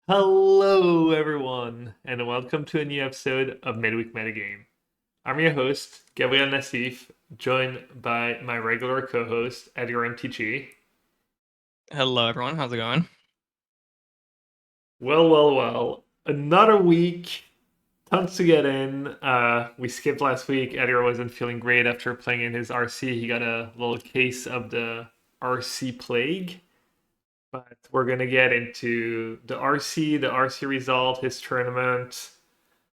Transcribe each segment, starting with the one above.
Hello, everyone, and welcome to a new episode of Midweek Metagame. I'm your host, Gabriel Nassif, joined by my regular co-host, Edgar MTG. Hello, everyone. How's it going? Well. Another week, tons to get in. We skipped last week. Edgar wasn't feeling great after playing in his RC. He got a little case of the RC plague. But we're gonna get into the RC result, his tournament,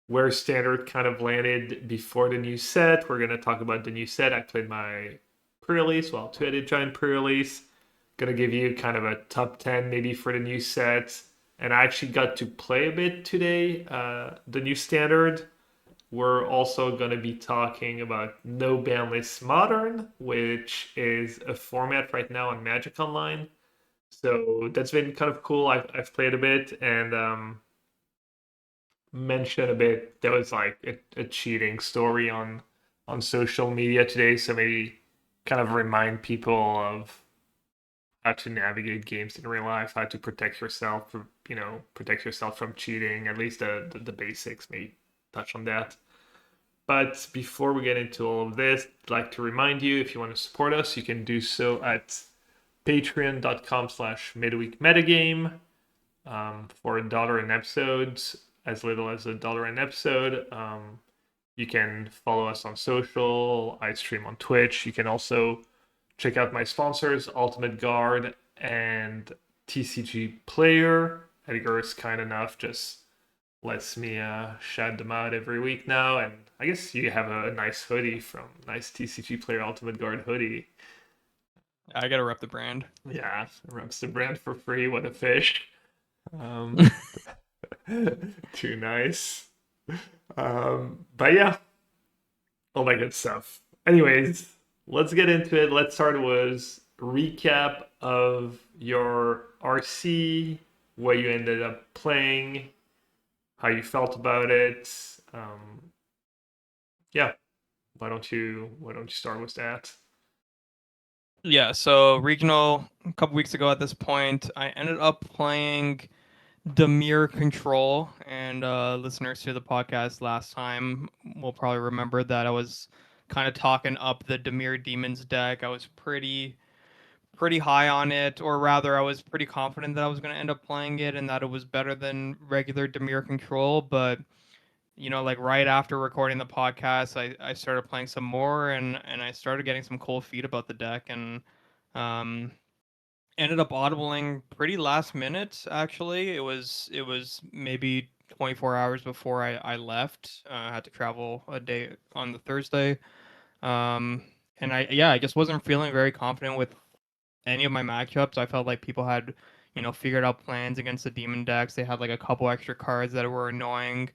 where Standard kind of landed before the new set. We're gonna talk about the new set. I played my pre-release, well, two-headed giant pre-release. Gonna give you kind of a top 10 maybe for the new set. And I actually got to play a bit today, the new Standard. We're also going to be talking about No Ban List Modern, which is a format right now on Magic Online. So that's been kind of cool. I've played a bit and mentioned a bit. There was like a cheating story on social media today, so maybe kind of remind people of how to navigate games in real life, how to protect yourself, protect yourself from cheating. At least the basics. Maybe touch on that. But before we get into all of this, I'd like to remind you if you want to support us, you can do so at patreon.com/midweekmetagame for $1 an episode, as little as $1 an episode. You can follow us on social. I stream on Twitch. You can also check out my sponsors, Ultimate Guard and TCG Player. Edgar is kind enough, just lets me shout them out every week now. And I guess you have a nice hoodie from nice TCG Player Ultimate Guard hoodie. I gotta rep the brand. Yeah, reps the brand for free. What a fish. Um, too nice. But yeah, all that good stuff. Anyways, let's get into it. Let's start with recap of your RC, what you ended up playing, how you felt about it. Yeah, why don't you start with that? Yeah, so regional a couple weeks ago at this point, I ended up playing Demir Control, and listeners to the podcast last time will probably remember that I was kind of talking up the Demir Demons deck. I was pretty high on it, or rather, I was pretty confident that I was going to end up playing it and that it was better than regular Demir Control, but like right after recording the podcast, I started playing some more and I started getting some cold feet about the deck and um, ended up audibling pretty last minute. Actually, it was maybe 24 hours before I left. I had to travel a day on the Thursday, um, and I just wasn't feeling very confident with any of my matchups. I felt like people had figured out plans against the demon decks. They had like a couple extra cards that were annoying,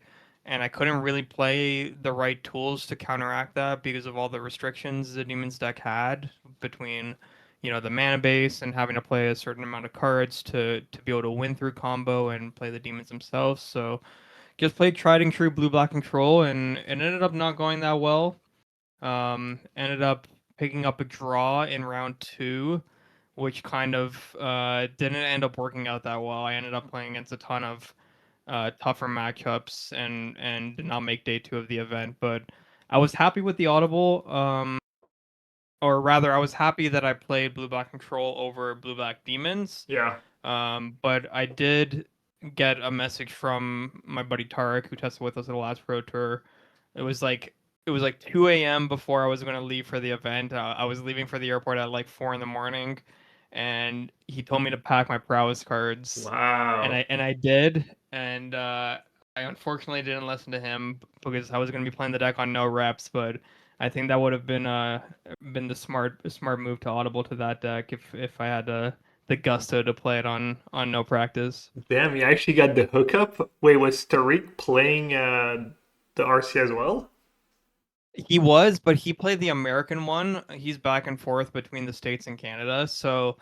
and I couldn't really play the right tools to counteract that because of all the restrictions the demons deck had between the mana base and having to play a certain amount of cards to be able to win through combo and play the demons themselves. So just played tried and true blue black control, and it ended up not going that well. Ended up picking up a draw in round two, which kind of didn't end up working out that well. I ended up playing against a ton of tougher matchups and did not make day two of the event. But I was happy with the audible, or rather, I was happy that I played blue black control over blue black demons. Yeah, But I did get a message from my buddy Tarek, who tested with us at the last pro tour. It was like it was like 2 a.m. before I was going to leave for the event. I was leaving for the airport at like 4 in the morning, and he told me to pack my prowess cards, and wow. I did, and I unfortunately didn't listen to him because I was going to be playing the deck on no reps, but I think that would have been the smart move to audible to that deck if I had the gusto to play it on no practice. Damn, you actually got the hookup. Wait, was Tariq playing the RC as well? He was, but he played the American one. He's back and forth between the States and Canada. So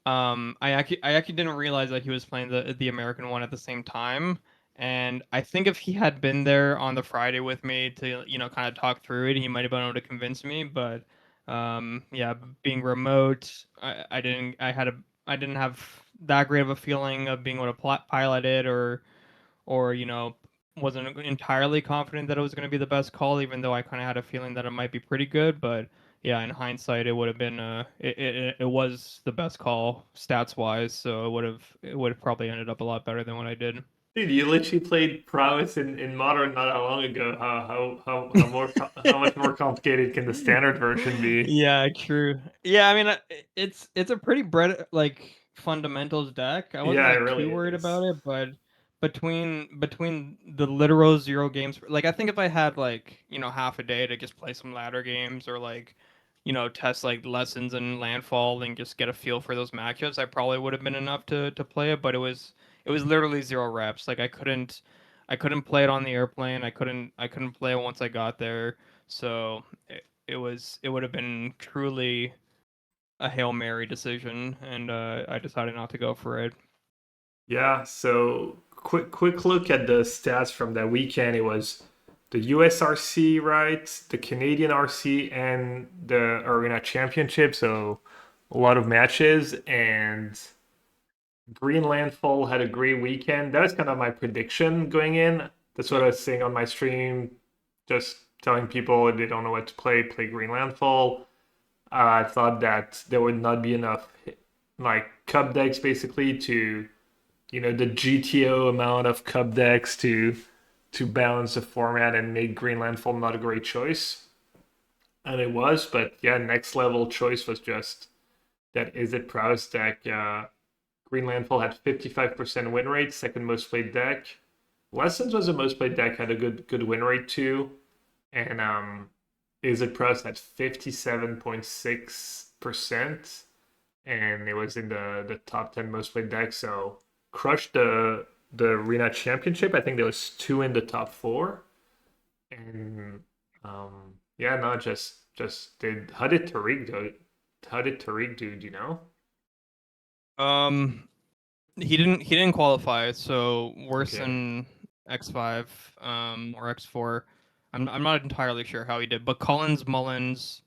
I actually didn't realize that he was playing the American one at the same time. And I think if he had been there on the Friday with me to, kind of talk through it, he might have been able to convince me. But yeah, being remote, I didn't didn't have that great of a feeling of being able to pilot it, or wasn't entirely confident that it was going to be the best call, even though I kind of had a feeling that it might be pretty good. But yeah, in hindsight, it would have been it was the best call stats wise, so it would have probably ended up a lot better than what I did. Dude, you literally played prowess in modern not that long ago. How much more complicated can the standard version be? Yeah, true. Yeah, I mean, it's a pretty like fundamentals deck. I wasn't Yeah, it like really too worried is. about it, but between the literal 0 games, like I think if I had like half a day to just play some ladder games, or like test like lessons and landfall and just get a feel for those matchups, I probably would have been enough to play it. But it was literally 0 reps. Like I couldn't play it on the airplane. I couldn't play it once I got there. So it would have been truly a Hail Mary decision, and I decided not to go for it. Yeah, so quick look at the stats from that weekend. It was the USRC, right? The Canadian RC and the Arena Championship, so a lot of matches, and Green Landfall had a great weekend. That was kind of my prediction going in. That's what I was saying on my stream, just telling people if they don't know what to play Green Landfall. I thought that there would not be enough like cup decks basically to the GTO amount of cup decks to balance the format and make Green Landfall not a great choice. And it was, but yeah, next level choice was just that Is It Prowess deck. Green Landfall had 55% win rate, second most played deck. Lessons was the most played deck, had a good win rate too. And Is It Prowess had 57.6%, and it was in the top 10 most played deck. So crushed the arena championship. I think there was two in the top four, and yeah, no, just did. How did Tariq do? How did Tariq do? Do you know? Um, he didn't qualify, so worse Okay. than X5 or X4. I'm not entirely sure how he did, but Collins Mullins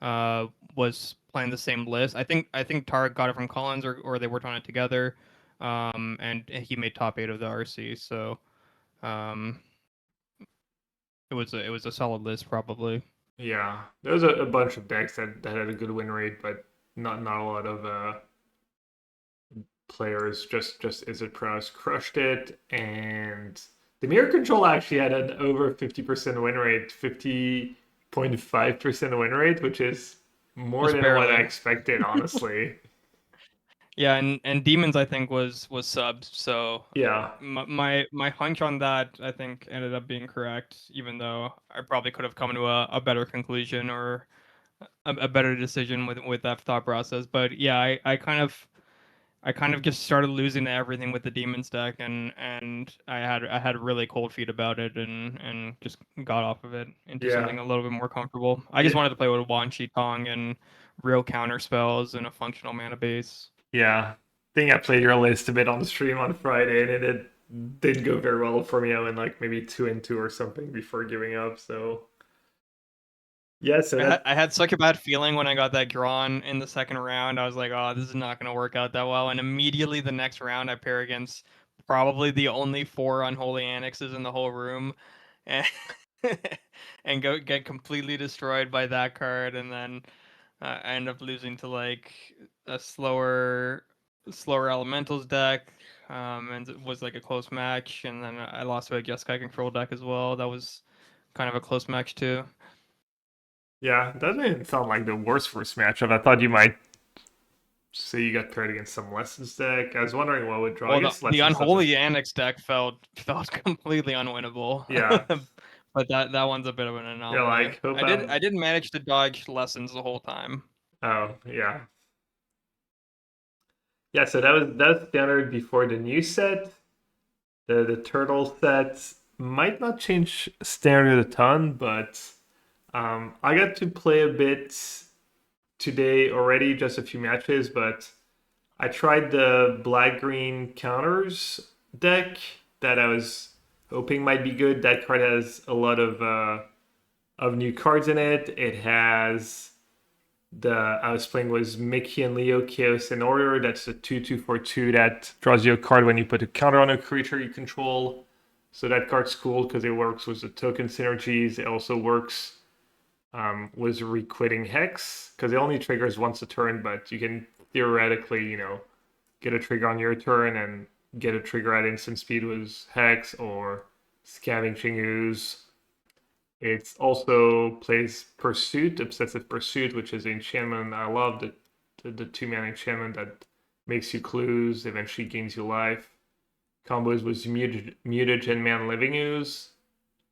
was playing the same list. I think Tarek got it from Collins, or they worked on it together, and he made top 8 of the RC. So um, it was a solid list probably. Yeah, there was a bunch of decks that had a good win rate, but not a lot of players. Just Is It Prowess crushed it, and the Mirror Control actually had an over 50% win rate, 50.5% win rate, which is more Just than what I barely. expected, honestly. Yeah, and Demons I think was subs. So Yeah, my hunch on that I think ended up being correct, even though I probably could have come to a better conclusion, or a better decision with that thought process. But yeah, I kind of just started losing to everything with the Demons deck, and I had really cold feet about it, and just got off of it into yeah, something a little bit more comfortable. I just yeah, wanted to play with Wan Shi Tong and real counter spells and a functional mana base. yeah. I think I played your list a bit on the stream on Friday, and it didn't go very well for me. I went like maybe 2-2 or something before giving up. So yeah, so I had, that I had such a bad feeling when I got that drawn in the second round. I was like, oh, this is not going to work out that well. And immediately the next round, I pair against probably the only 4 Unholy Annexes in the whole room, and, and go get completely destroyed by that card. And then I end up losing to like a slower Elementals deck, and it was like a close match. And then I lost to a Jeskai control deck as well. That was kind of a close match too. yeah, that didn't sound like the worst first matchup. I thought you might say you got paired against some Lessons deck. I was wondering what would draw. I Well, the guess the Lessons doesn't. Unholy Annex deck felt completely unwinnable, Yeah, but that one's a bit of an you're anomaly. like, hope I did I'm. I did manage to dodge lessons the whole time. Oh, yeah. Yeah, so that was standard before the new set. The turtle set might not change standard a ton, but I got to play a bit today already, just a few matches, but I tried the black green counters deck that I was hoping might be good. That card has a lot of new cards in it. It has I was playing was Mickey and Leo Chaos in Order. That's a 2/2 for 2 that draws you a card when you put a counter on a creature you control. So that card's cool because it works with the token synergies. It also works with requitting Hex because it only triggers once a turn, but you can theoretically, get a trigger on your turn and get a trigger at instant speed with Hex or Scavenging Ooze. It also plays Pursuit, Obsessive Pursuit, which is an enchantment. I love the 2-mana enchantment that makes you clues, eventually gains you life. Combos with Mutagen Man Living Ooze.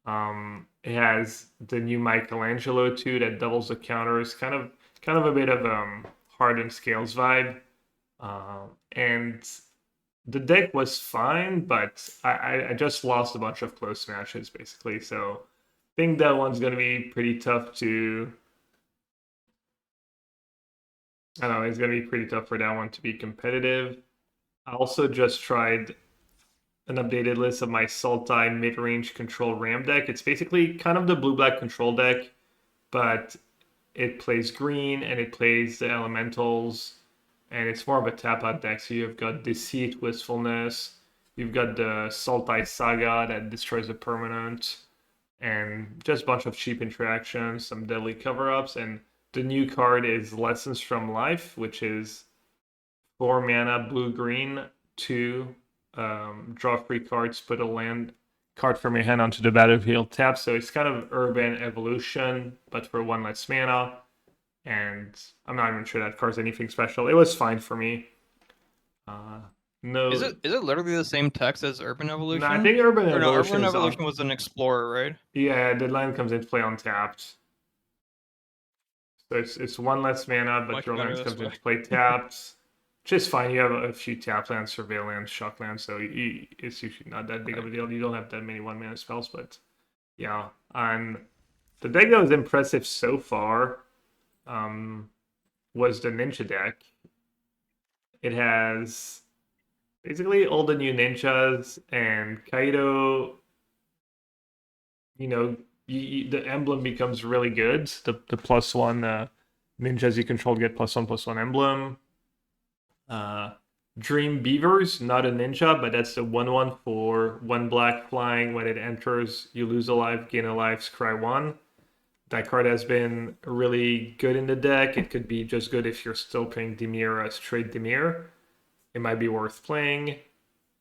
It has the new Michelangelo too that doubles the counters. Kind of a bit of Hardened Scales vibe. And the deck was fine, but I just lost a bunch of close matches basically. So I think that one's gonna be pretty tough to. I don't know, it's gonna be pretty tough for that one to be competitive. I also just tried an updated list of my Sultai mid-range control Ram deck. It's basically kind of the blue-black control deck, but it plays green and it plays the elementals, and it's more of a tap-out deck. So you've got Deceit, Wistfulness, you've got the Sultai Saga that destroys a permanent, and just a bunch of cheap interactions, some deadly cover-ups, and the new card is Lessons from Life, which is 4 mana, blue green, 2 draw 3 cards, put a land card from your hand onto the battlefield tap. So it's kind of urban evolution, but for 1 less mana. And I'm not even sure that card's anything special. It was fine for me. No, Is it literally the same text as Urban no, I Evolution? think urban Or no, evolution Urban is Evolution on. was an explorer, right? Yeah, the land comes into play untapped. So it's 1 less mana, but Much your better land this comes way. into play tapped. Just fine. You have a few tap lands, surveillance, shock lands, so it's usually not that big of a deal. You don't have that many 1 mana spells, but yeah. And the deck that was impressive so far was the Ninja deck. It has basically all the new ninjas and Kaido. You know, the emblem becomes really good. The +1 ninjas you control get +1/+1 emblem. Uh, Dream Beavers, not a ninja, but that's the 1/1 for 1 black flying. When it enters, you lose a life, gain a life, scry 1. That card has been really good in the deck. It could be just good if you're still playing Dimir as straight Dimir. It might be worth playing.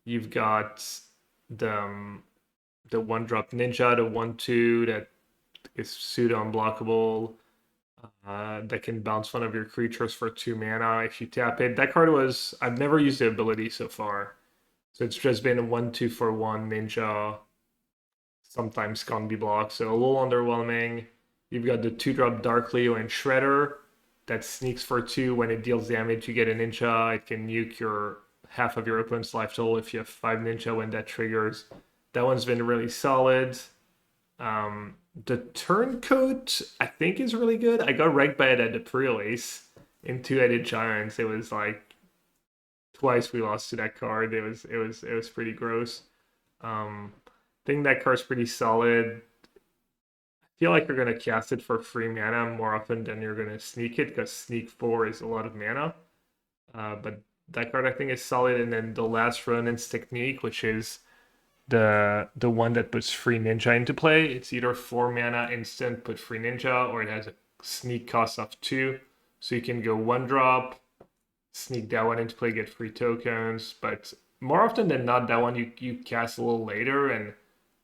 You've got the 1-drop ninja, the 1/2 that is pseudo unblockable. That can bounce one of your creatures for 2 mana if you tap it. That card was I've never used the ability so far, so it's just been a 1/2 for 1 ninja. Sometimes can't be blocked, so a little underwhelming. You've got the 2-drop Dark Leo and Shredder that sneaks for 2. When it deals damage, you get a ninja. It can nuke your half of your opponent's life total if you have 5 ninja when that triggers. That one's been really solid. The Turncoat, I think, is really good. I got wrecked by it at the pre-release in Two-Headed Giants. It was like twice we lost to that card. It was pretty gross. I think that card's pretty solid. I feel like you're gonna cast it for free mana more often than you're gonna sneak it because sneak 4 is a lot of mana. But that card I think is solid. And then the last Ronin's Technique, which is the one that puts free ninja into play. It's either 4 mana instant, put free ninja, or it has a sneak cost of 2. So you can go 1-drop, sneak that one into play, get free tokens. But more often than not, that one you cast a little later. And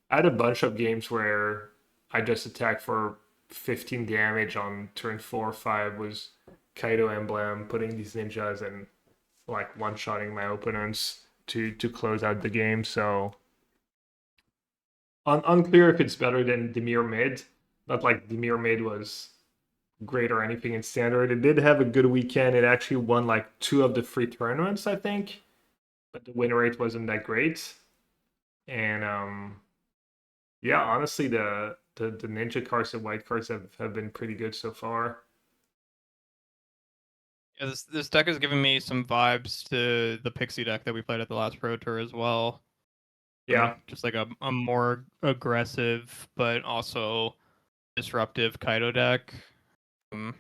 I had a bunch of games where I just attacked for 15 damage on turn 4 or 5 was Kaido Emblem, putting these ninjas and like one-shotting my opponents to close out the game. So unclear if it's better than Demir Mid. Not like Demir Mid was great or anything in standard. It did have a good weekend. It actually won like 2 of the free tournaments, I think, but the win rate wasn't that great. And yeah, honestly, the ninja cards and white cards have been pretty good so far. Yeah, this deck is giving me some vibes to the Pixie deck that we played at the last Pro Tour as well. Yeah, Just like a more aggressive but also disruptive Kaido deck. Um,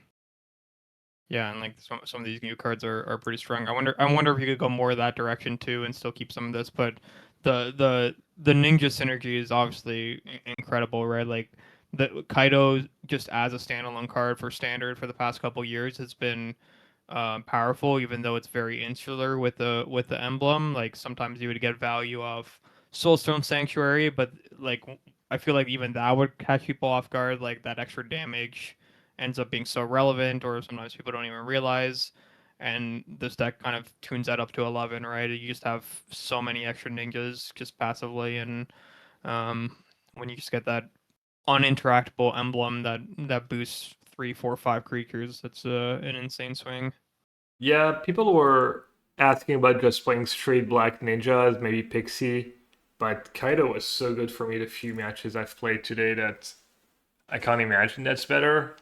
Yeah, and like some of these new cards are pretty strong. I wonder if you could go more that direction too and still keep some of this, but the ninja synergy is obviously incredible, right? Like the Kaido just as a standalone card for standard for the past couple years has been powerful, even though it's very insular with the emblem. Like sometimes you would get value of Soulstone Sanctuary, but like I feel like even that would catch people off guard. Like that extra damage ends up being so relevant, or sometimes people don't even realize. And this deck kind of tunes that up to 11, right? You just have so many extra ninjas just passively, and um, when you just get that uninteractable emblem that boosts 3, 4, 5 creatures, that's an insane swing. Yeah, people were asking about just playing straight black ninjas, maybe Pixie, but Kaido was so good for me the few matches I've played today that I can't imagine that's better.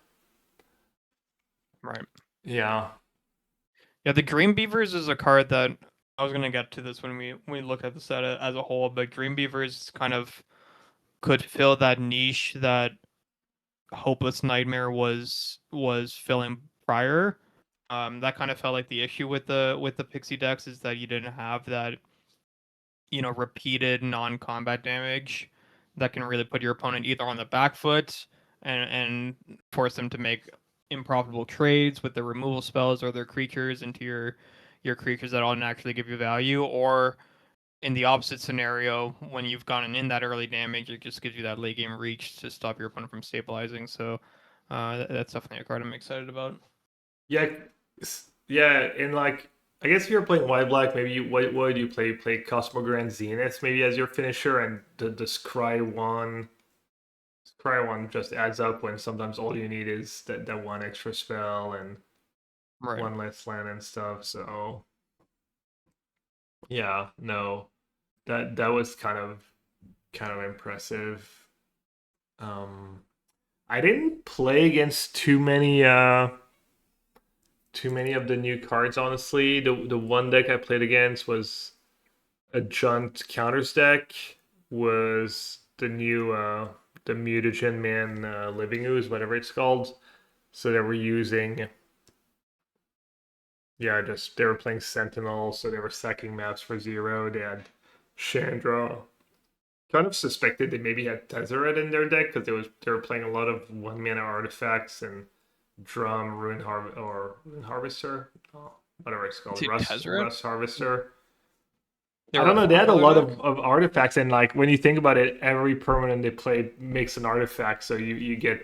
Right. Yeah. Yeah, the Green Beavers is a card that I was gonna get to this when we look at the set as a whole, but Green Beavers kind of could fill that niche that Hopeless Nightmare was filling prior. That kind of felt like the issue with the Pixie decks is that you didn't have that, repeated non-combat damage that can really put your opponent either on the back foot and force them to make improfitable trades with their removal spells or their creatures into your creatures that don't actually give you value, or in the opposite scenario, when you've gotten in that early damage, it just gives you that late game reach to stop your opponent from stabilizing. So that's definitely a card I'm excited about. Yeah, yeah, and like I guess if you're playing white black, maybe what would you play? Play Cosmogrand Zenith maybe as your finisher, and the Scry one just adds up when sometimes all you need is that one extra spell and Right. one less land and stuff. So yeah, no, that was kind of impressive. Um, I didn't play against too many of the new cards, honestly. The one deck I played against was a Junt counters deck. Was the Mutagen Man Living Ooze, whatever it's called. So they were using, yeah, just they were playing Sentinel, so they were sacking maps for 0. They had Chandra. Kind of suspected they maybe had Tezzeret in their deck because they were playing a lot of 1 mana artifacts and Drum, Ruin Harvester, oh, whatever it's called, Dude, Tezzeret? Rust Harvester. They I were don't a know. They four had a color lot deck? of artifacts, and like when you think about it, every permanent they play makes an artifact. So you get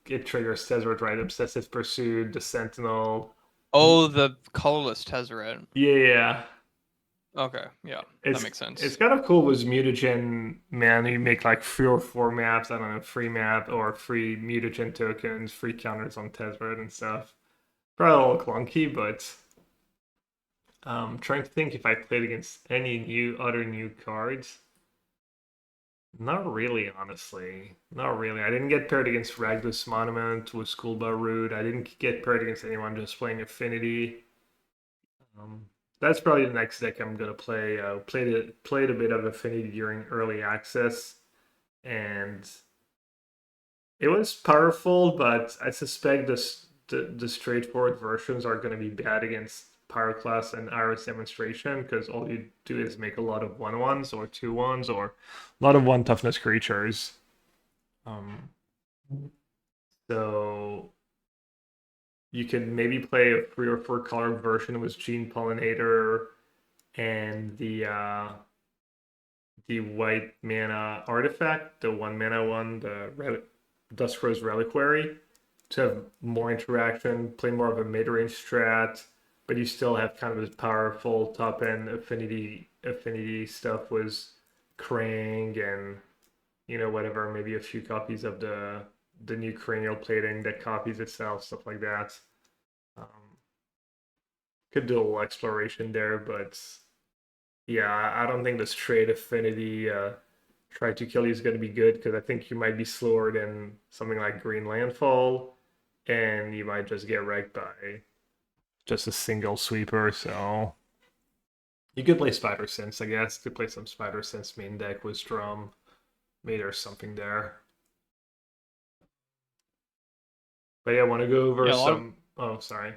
it triggers Tezzeret, right? Obsessive Pursuit, the Sentinel. Oh, the colorless Tezzeret. Yeah, yeah. Okay, yeah, that makes It's sense. kind of cool with mutagen, man. You make like 3 or 4 maps. I don't know, free map or free mutagen tokens, free counters on Tezzeret and stuff. Probably a little clunky, but trying to think if I played against any other new cards. Not really, honestly. Not really. I didn't get paired against Ragdos Monument with Schoolboy Root. I didn't get paired against anyone just playing Affinity. Um, that's probably the next deck I'm gonna play. Played a bit of Affinity during early access, and it was powerful, but I suspect the straightforward versions are gonna be bad against Pyroclast and Iris Demonstration because all you do is make a lot of 1/1s or 2/1s or a lot of 1 toughness creatures. Um, so you can maybe play a 3 or 4 color version with Gene Pollinator and the white mana artifact, the 1 mana one, Duskrose Reliquary, to have more interaction, play more of a mid-range strat, but you still have kind of this powerful top end affinity stuff with Krang and whatever, maybe a few copies of the new cranial plating that copies itself, stuff like that. Um, could do a little exploration there, but yeah, I don't think the straight affinity try to kill you is going to be good because I think you might be slower than something like Green Landfall, and you might just get wrecked by just a single sweeper. So you could play Spider Sense, I guess. Could play some Spider Sense main deck with Drum. Maybe there's something there. But yeah, I want to go over Yeah, a lot of some. Oh, sorry.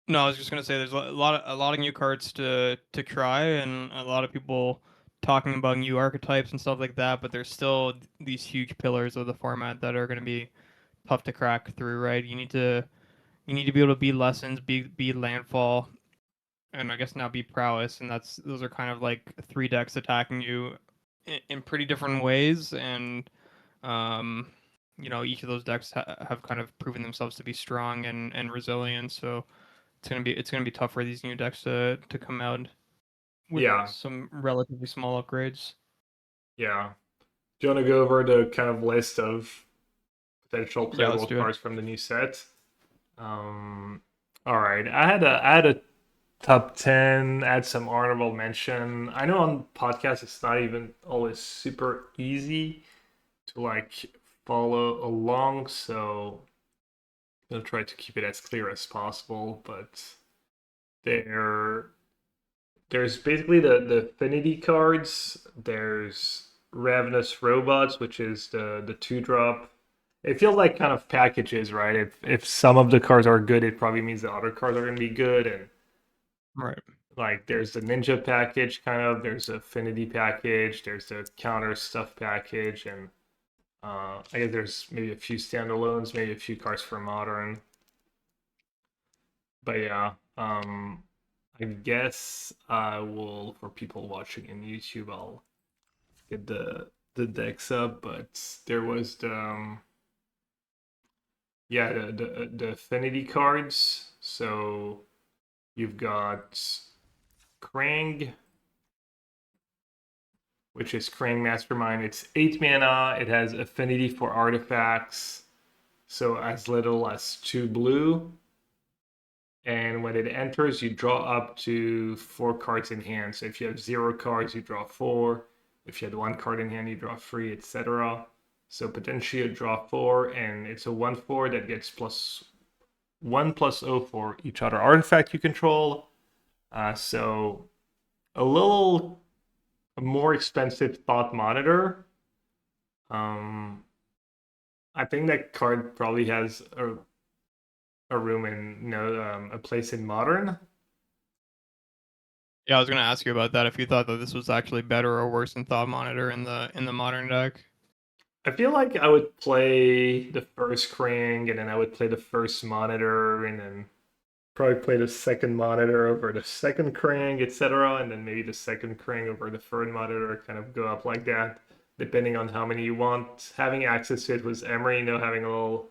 No, I was just gonna say there's a lot of new cards to try, and a lot of people talking about new archetypes and stuff like that. But there's still these huge pillars of the format that are gonna be tough to crack through. Right? You need to be able to beat lessons, beat landfall, and I guess now beat prowess, and those are kind of like three decks attacking you in pretty different ways, and um, each of those decks have kind of proven themselves to be strong and resilient. So it's gonna be tough for these new decks to come out with Yeah, some relatively small upgrades. yeah. Do you want to go over the kind of list of potential Yeah, let's playable do it. cards from the new set? Um, all right. I had a top 10, add some honorable mention. I know on podcasts it's not even always super easy to like follow along, so I'll try to keep it as clear as possible. But there, there's basically the affinity cards. There's Ravenous Robots, which is the 2-drop. It feels like kind of packages, right? If some of the cards are good, it probably means the other cards are gonna be good. And Right. like there's the ninja package, kind of, there's the affinity package, there's the counter stuff package, and I guess there's maybe a few standalones, maybe a few cards for modern. But yeah, I guess I will, for people watching in YouTube, I'll get the decks up. But there was the yeah, the affinity cards. So you've got Krang, which is Krang Mastermind. It's 8 mana. It has affinity for artifacts, so as little as 2 blue. And when it enters, you draw up to 4 cards in hand. So if you have 0 cards, you draw 4. If you had 1 card in hand, you draw 3, etc. So potentially you draw 4, and it's a 1/4 that gets plus 1+0 for each other artifact you control. So a little more expensive Thought Monitor. Um, I think that card probably has a room in a place in modern. Yeah, I was gonna ask you about that if you thought that this was actually better or worse than Thought Monitor in the modern deck. I feel like I would play the first Krang and then I would play the first monitor and then probably play the second monitor over the second Krang, etc. And then maybe the second Krang over the third monitor, kind of go up like that, depending on how many you want. Having access to it was Emery, having a little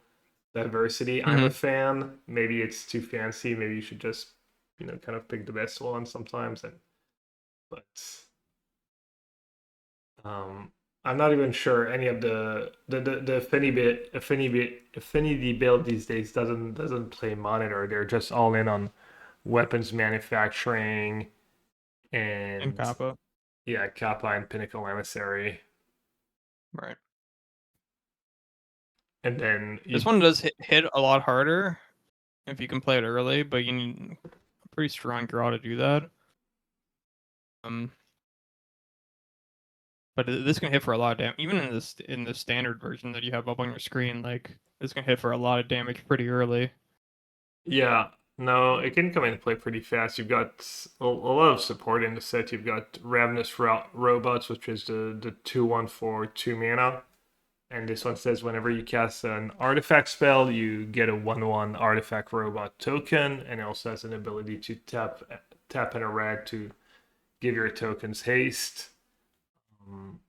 diversity. I'm a Mm-hmm. fan. Maybe it's too fancy. Maybe you should just, kind of pick the best one sometimes. But um, I'm not even sure any of the affinity build these days doesn't play monitor. They're just all in on weapons manufacturing And and Kappa. yeah, Kappa and Pinnacle Emissary. Right. And then This you one does hit a lot harder if you can play it early, but you need a pretty strong draw to do that. Um, but this can hit for a lot of damage, even in the standard version that you have up on your screen. Like this can hit for a lot of damage pretty early. yeah, no, it can come into play pretty fast. You've got a lot of support in the set. You've got Ravenous Robots, which is the 2/1 for 2 mana. And this one says whenever you cast an artifact spell, you get a 1/1 artifact robot token, and it also has an ability to tap in a red to give your tokens haste. Um,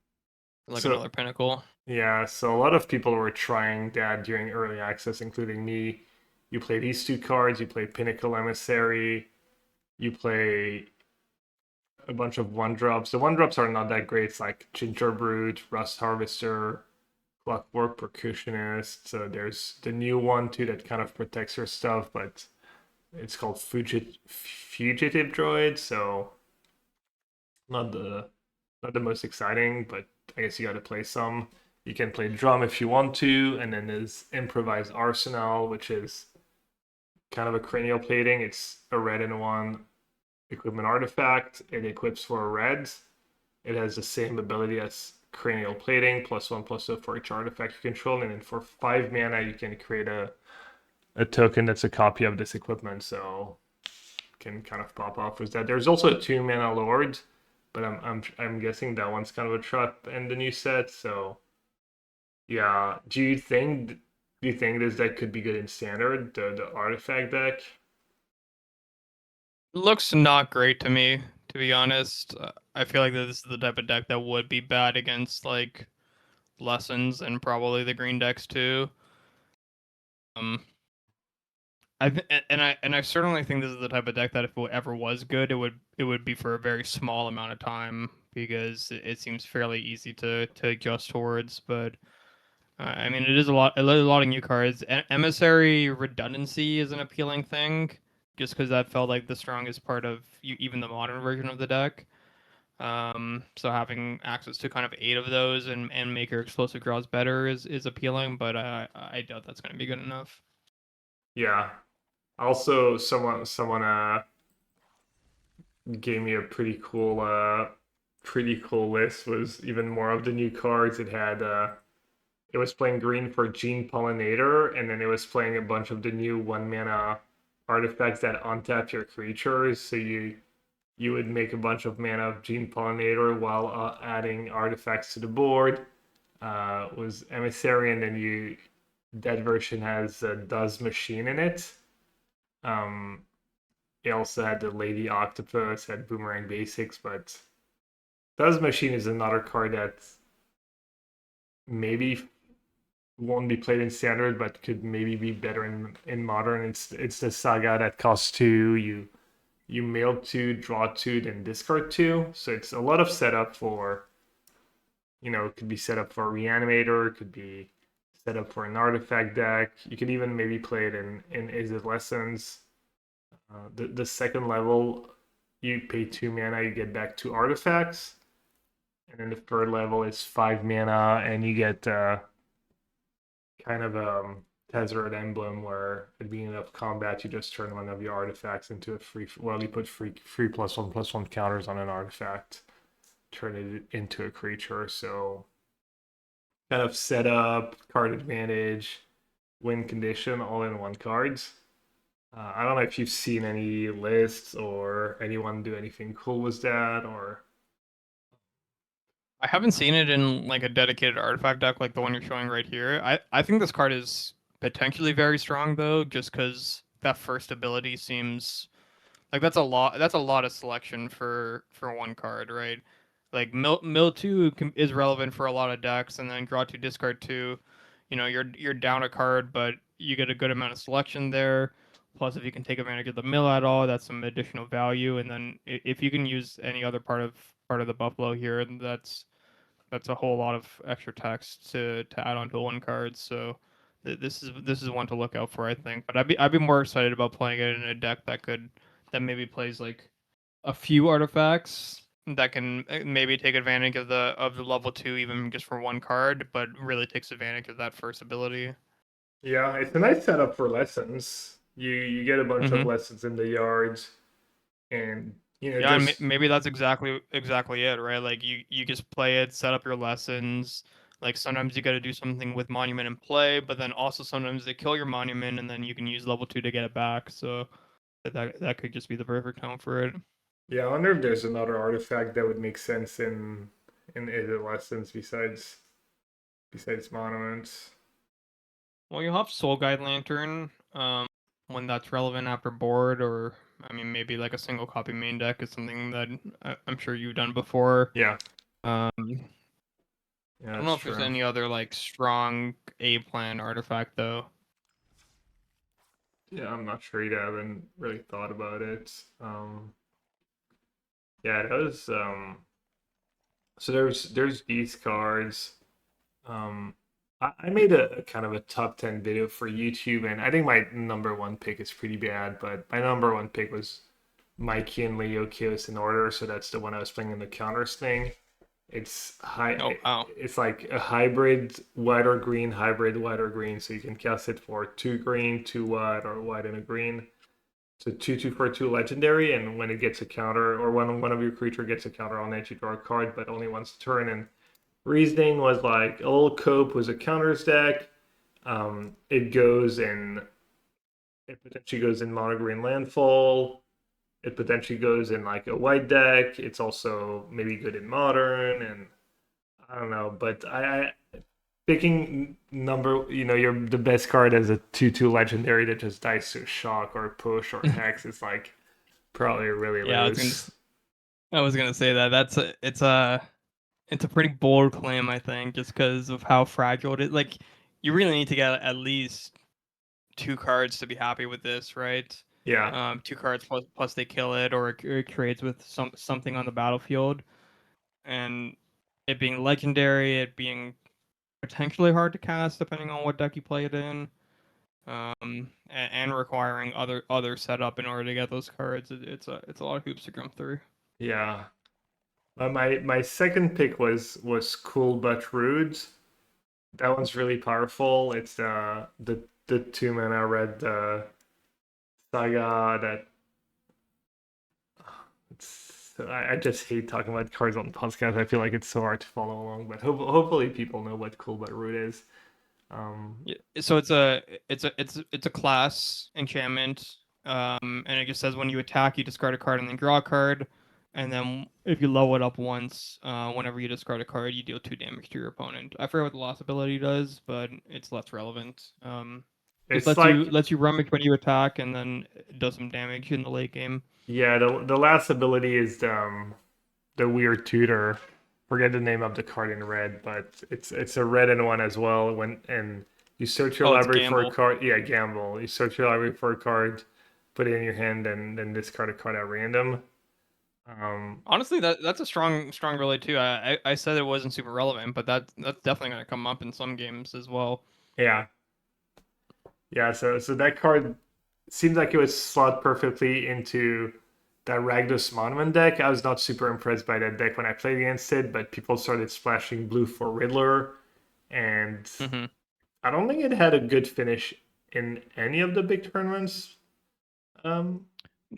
Like so another pinnacle. yeah, so a lot of people were trying that during early access, including me. You play these 2 cards, you play Pinnacle Emissary, you play a bunch of 1-drops. The 1-drops are not that great. It's like Ginger Brute, Rust Harvester, Clockwork Percussionist. So there's the new one too that kind of protects your stuff, but it's called Fugitive Droid. So not the most exciting, but I guess you got to play some. You can play drum if you want to, and then there's Improvised Arsenal, which is kind of a cranial plating. It's a red and 1 equipment artifact. It equips for a red. It has the same ability as cranial plating, +1/+0 for each artifact you control, and then for 5 mana you can create a token that's a copy of this equipment. So can kind of pop off was that there's also a 2 mana Lord, but I'm guessing that one's kind of a trap in the new set. So yeah, do you think this deck could be good in standard, the artifact deck? Looks not great to me, to be honest. I feel like this is the type of deck that would be bad against like lessons and probably the green decks too. Um, I certainly think this is the type of deck that if it ever was good, it would be for a very small amount of time because it seems fairly easy to adjust towards. But I mean, it is a lot of new cards. Emissary redundancy is an appealing thing, just because that felt like the strongest part of even the modern version of the deck. So having access to kind of 8 of those and make your explosive draws better is appealing, but I doubt that's going to be good enough. Yeah. Also, someone gave me a pretty cool list. Was even more of the new cards. It was playing green for Gene Pollinator, and then it was playing a bunch of the new 1 mana artifacts that untap your creatures. So you would make a bunch of mana of Gene Pollinator while adding artifacts to the board. Was Emissary, and then that version has a Does Machine in it. Um, it also had the Lady Octopus, had Boomerang Basics, but Does Machine is another card that maybe won't be played in standard, but could maybe be better in modern. It's the saga that costs 2. You mail 2, draw 2, then discard 2. So it's a lot of setup for, it could be set up for a reanimator, it could be set up for an artifact deck. You could even maybe play it in Is It Lessons. The second level, you pay 2 mana, you get back 2 artifacts. And then the third level is 5 mana, and you get kind of Tezzeret Emblem where at the beginning of combat you just turn one of your artifacts into a free. Well, you put free +1/+1 counters on an artifact, turn it into a creature. So kind of setup, card advantage, win condition, all in one cards. I don't know if you've seen any lists or anyone do anything cool with that, or I haven't seen it in like a dedicated artifact deck like the one you're showing right here. I think this card is potentially very strong though, just because that first ability seems like that's a lot of selection for one card, right? Like mill two is relevant for a lot of decks, and then draw two, discard two. You're down a card, but you get a good amount of selection there. Plus, if you can take advantage of the mill at all, that's some additional value. And then if you can use any other part of the buffalo here, that's a whole lot of extra text to add onto one card. So this is one to look out for, I think. But I'd be more excited about playing it in a deck that maybe plays like a few artifacts that can maybe take advantage of the level 2 even just for one card, but really takes advantage of that first ability. yeah, it's a nice setup for lessons. You get a bunch of Hmm. lessons in the yards, and Yeah, and just maybe that's exactly it, right? Like you just play it, set up your lessons. Like sometimes you got to do something with monument in play, but then also sometimes they kill your monument, and then you can use level 2 to get it back. So that could just be the perfect home for it. yeah, I wonder if there's another artifact that would make sense in Is Lessons besides monuments. Well, you'll have Soul Guide Lantern, when that's relevant after board, or I mean, maybe like a single copy main deck is something that I'm sure you've done before. Yeah, I yeah, don't that's know if there's true. any other like strong A plan artifact though. Yeah, I'm not sure either. I haven't really thought about it. Yeah, it was. So there's these cards. Um, I made a kind of a top 10 video for YouTube, and I think my number one pick is pretty bad, but my number one pick was Mikey and Leo Chaos in order. So that's the one I was playing in the counters thing. It's high. Oh wow. It's like a hybrid white or green, hybrid white or green. So you can cast it for 2 green, 2 white, or white and a green. So 2/2 for 2 legendary, and when it gets a counter, or when one of your creature gets a counter on it, you draw a card, but only once a turn. And reasoning was like old Cope was a counters deck. It potentially goes in mono green landfall. it potentially goes in like a white deck. It's also maybe good in modern, and I don't know. But I picking number, you're the best card as a 2/2 legendary that just dies to shock or push or hex is like probably really Yeah, loose. I was gonna say that it's a pretty bold claim, I think, just because of how fragile it is. Like, you really need to get at least two cards to be happy with this, right? Yeah, Two cards plus they kill it, or it trades with something on the battlefield, and it being legendary, it being potentially hard to cast depending on what deck you play it in, and requiring other setup in order to get those cards. It's a lot of hoops to jump through. yeah. My second pick was Cool But Rude. That one's really powerful. It's the 2 mana red saga that I just hate talking about cards on the podcast. I feel like it's so hard to follow along, but hopefully people know what Cool But Rude is. Yeah, so it's a class enchantment, and it just says when you attack, you discard a card and then draw a card, and then if you level it up once, whenever you discard a card, you deal 2 damage to your opponent. I forget what the loss ability does, but it's less relevant. Just It's like lets you rummage when you attack, and then it does some damage in the late game. yeah, the last ability is the weird tutor. Forget the name of the card in red, but it's a red and one as well. And you search your Oh, it's library for a gamble. card. Yeah, gamble. You search your library for a card, put it in your hand, and then discard a card at random. Um, Honestly, that's a strong relay too. I said it wasn't super relevant, but that's definitely gonna come up in some games as well. yeah, yeah. So that card seems like it was slot perfectly into that Ragdos Monument deck. I was not super impressed by that deck when I played against it, but people started splashing blue for Riddler, and Hmm. I don't think it had a good finish in any of the big tournaments. Um,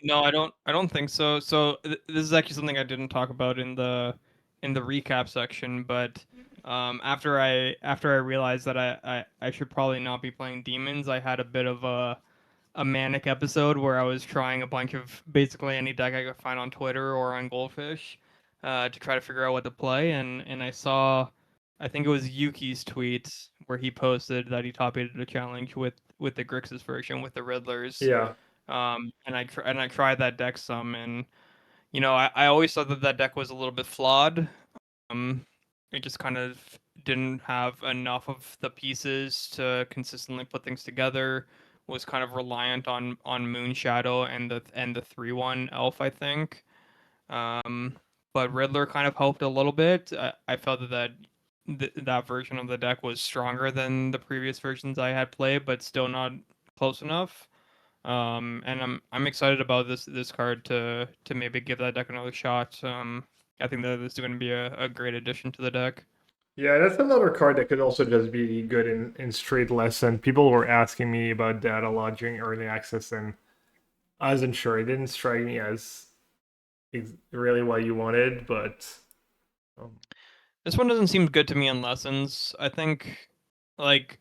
No, I don't think so. So this is actually something I didn't talk about in the recap section, but after I realized that I should probably not be playing demons, I had a bit of a manic episode where I was trying a bunch of basically any deck I could find on Twitter or on Goldfish, to try to figure out what to play, and I saw, I think it was Yuki's tweet where he posted that he top eighted a challenge with the Grixis version with the Riddlers. yeah, And I tried that deck some, and I always thought that that deck was a little bit flawed. Um, it just kind of didn't have enough of the pieces to consistently put things together. Was kind of reliant on Moonshadow and the 3/1 elf, I think. Um, but Riddler kind of helped a little bit. I felt that version of the deck was stronger than the previous versions I had played, but still not close enough. And I'm excited about this card to maybe give that deck another shot. I think that this is going to be a great addition to the deck. yeah. That's another card that could also just be good in straight lesson. People were asking me about that a lot during early access, and I wasn't sure. It didn't strike me as really what you wanted, but um, This one doesn't seem good to me in lessons. I think, like,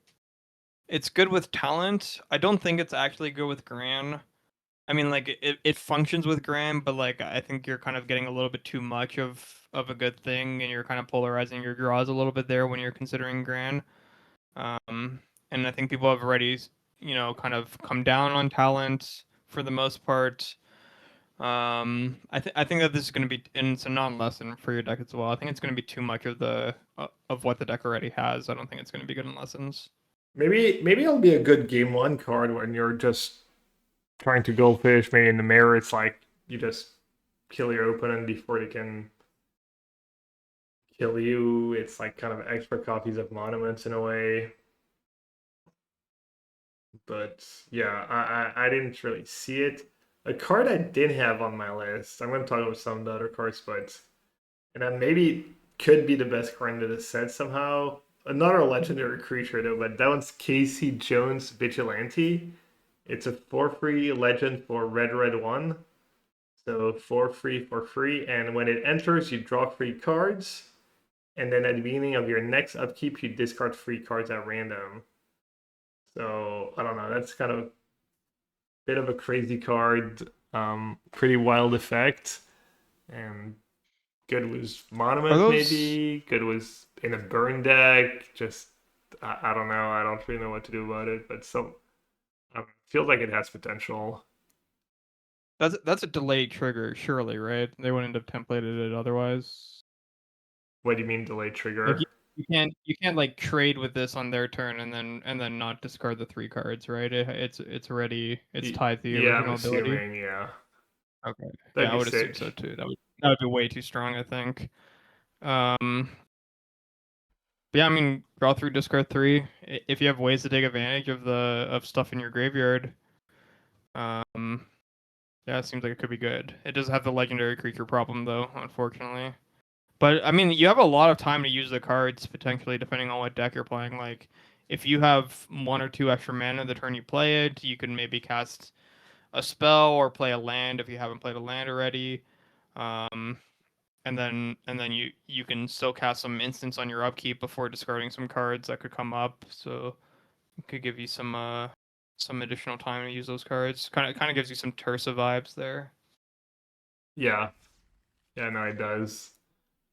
it's good with talent. I don't think it's actually good with Gran. I mean, like, it functions with Gran, but like I think you're kind of getting a little bit too much of a good thing, and you're kind of polarizing your draws a little bit there when you're considering Gran. And I think people have already, kind of come down on talent for the most part. I think that this is going to be, and it's a non-lesson for your deck as well. I think it's going to be too much of the of what the deck already has. I don't think it's going to be good in lessons. maybe it'll be a good game one card when you're just trying to goldfish. Maybe in the mirror, it's like you just kill your opponent before they can kill you. It's like kind of extra copies of monuments in a way. But yeah, I didn't really see it. A card I did have on my list. I'm going to talk about some of the other cards, but and that maybe could be the best card in the set somehow. Another legendary creature though, but that one's Casey Jones Vigilante. It's a 4/3 legend for red 1. So 4/3 for free, and when it enters, you draw 3 cards, and then at the beginning of your next upkeep, you discard 3 cards at random. So I don't know. That's kind of a bit of a crazy card. Pretty wild effect. And good was Are Monument, those maybe. Good was in a burn deck. Just, I don't know. I don't really know what to do about it, but feels like it has potential. that's a delayed trigger, surely, right? They wouldn't have templated it otherwise. What do you mean delayed Like trigger? you can't like trade with this on their turn and then not discard the 3 cards, right? It's already it's tied to the Yeah, I'm original ability. assuming. Yeah, Okay. that'd Yeah, I be would assume so sick. too. That would be way too strong, I think. Um, but yeah, I mean, draw through, discard 3. If you have ways to take advantage of the of stuff in your graveyard, um, yeah, it seems like it could be good. It does have the legendary creature problem though, unfortunately. But I mean, you have a lot of time to use the cards potentially, depending on what deck you're playing. Like, if you have 1 or 2 extra mana the turn you play it, you can maybe cast a spell or play a land if you haven't played a land already. Um, and then you can still cast some instants on your upkeep before discarding some cards that could come up. So it could give you some additional time to use those cards. Kind of gives you some Tursa vibes there. Yeah, yeah, no, it does.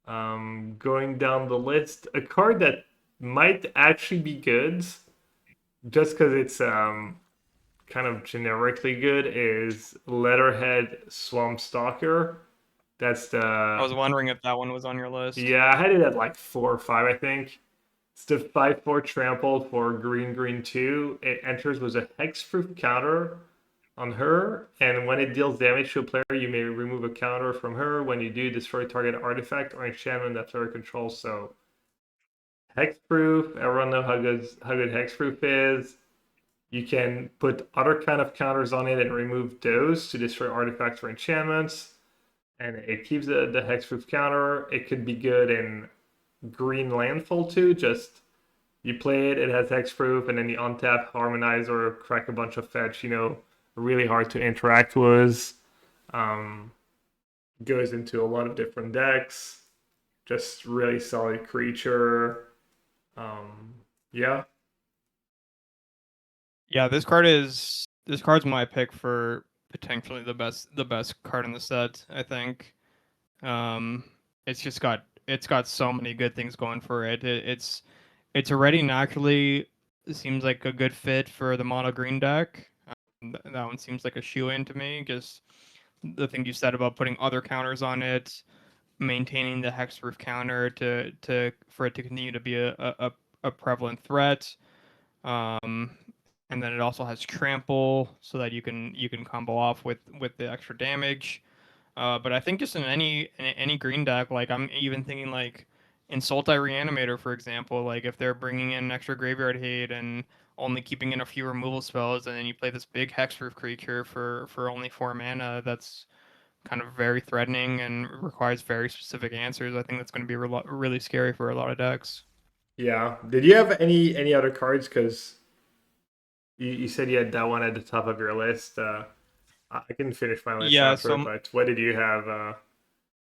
Going down the list, a card that might actually be good, just because it's kind of generically good, is Letterhead Swamp Stalker. That's I the was wondering if that one was on your list. Yeah, I had it at like 4 or 5, I think. It's the 5/4 trample for green green 2. It enters with a hexproof counter on her, and when it deals damage to a player, you may remove a counter from her. When you do, destroy target artifact or enchantment that player controls. So hexproof, everyone know how good hexproof is. You can put other kind of counters on it and remove those to destroy artifacts or enchantments. And it keeps the hexproof counter. It could be good in green landfall too. Just you play it, it has hexproof, and then you untap, harmonize, or crack a bunch of fetch. Really hard to interact with. Um, Goes into a lot of different decks. Just really solid creature. Yeah, Yeah, this card's my pick for potentially the best card in the set, I think. Um it's got so many good things going for it. It's already naturally seems like a good fit for the mono green deck. That one seems like a shoe in to me. Just the thing you said about putting other counters on it, maintaining the hexproof counter to for it to continue to be a prevalent threat. Um, and then it also has trample so that you can combo off with the extra damage. But I think just in any green deck, like I'm even thinking like in Sultai Reanimator, for example, like if they're bringing in extra graveyard hate and only keeping in a few removal spells, and then you play this big hexproof creature for only 4 mana, that's kind of very threatening and requires very specific answers. I think that's going to be really scary for a lot of decks. yeah. Did you have any other cards? Because you said you had that one at the top of your list. I can finish my list Yeah, after, so but what did you have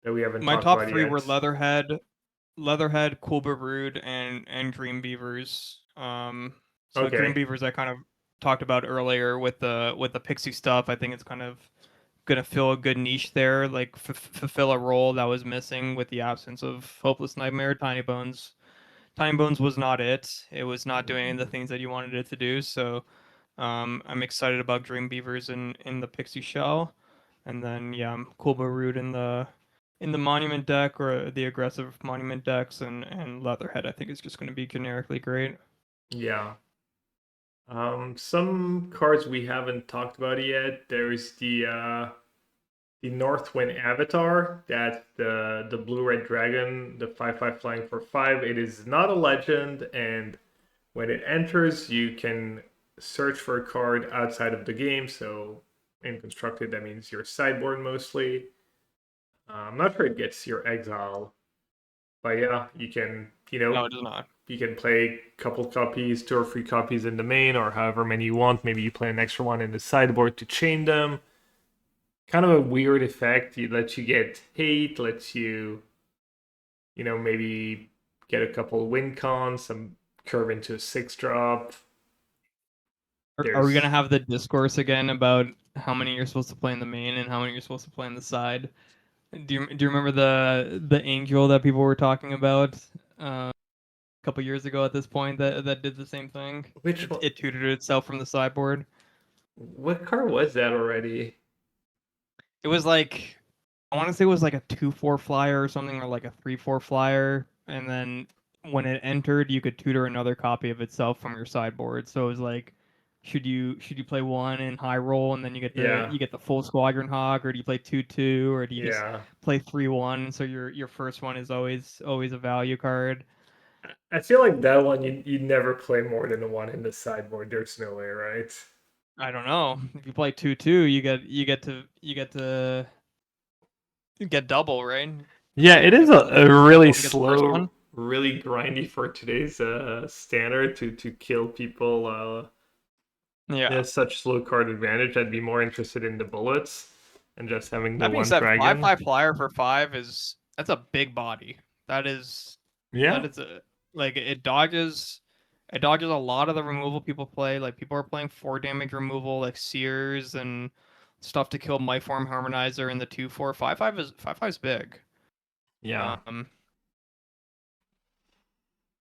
that we haven't my talked top about three were yet? Leatherhead, Coolbur Brood, and Dream Beavers. So Dream Okay. Beavers I kind of talked about earlier with the Pixie stuff. I think it's kind of gonna fill a good niche there, like fulfill a role that was missing with the absence of Hopeless Nightmare. Tiny Bones. Tiny Bones was not it. It was not doing the things that you wanted it to do. So I'm excited about Dream Beavers in the Pixie shell, and then yeah, Coolbur Root in the Monument deck or the aggressive Monument decks, and Leatherhead I think is just going to be generically great. Yeah. Some cards we haven't talked about yet. There's the Northwind Avatar. That's the blue red dragon, the 5/5 flying for 5. It is not a legend, and when it enters, you can search for a card outside of the game. So in constructed, that means your sideboard mostly. I'm not sure it gets your exile, but yeah, No, it does not. you can play a couple copies, 2 or 3 copies in the main, or however many you want. Maybe you play an extra one in the sideboard to chain them. Kind of a weird effect. It lets you get hate, lets you, maybe get a couple win cons, some curve into a 6 drop. Are we gonna There's have the discourse again about how many you're supposed to play in the main and how many you're supposed to play on the side. Do you remember the angel that people were talking about a couple years ago at this point that did the same thing? Which It one? it tutored itself from the sideboard. What card was that already? It was like I want to say it was like a 2/4 flyer or something, or like a 3/4 flyer, and then when it entered, you could tutor another copy of itself from your sideboard. So it was like, should you play one in high roll and then Yeah, you get the full squadron hog, or do you play 2/2, or do you just yeah. play 3/1? So your first one is always a value card. I feel like that one you never play more than the one in the sideboard. There's no way, right? I don't know. If you play 2/2, you get double, right? Yeah, it You is get a the really double to get the first one. slow, really grindy for today's standard to kill people. Yeah. Yeah, such slow card advantage. I'd be more interested in the bullets and just having the That being one said, five dragon. five flyer for five that's a big body. That is that Yeah, is a like it dodges a lot of the removal people play. Like people are playing 4 damage removal like Sears and stuff to kill Myform Harmonizer in the 2/4. 5/5 is big. yeah, Um,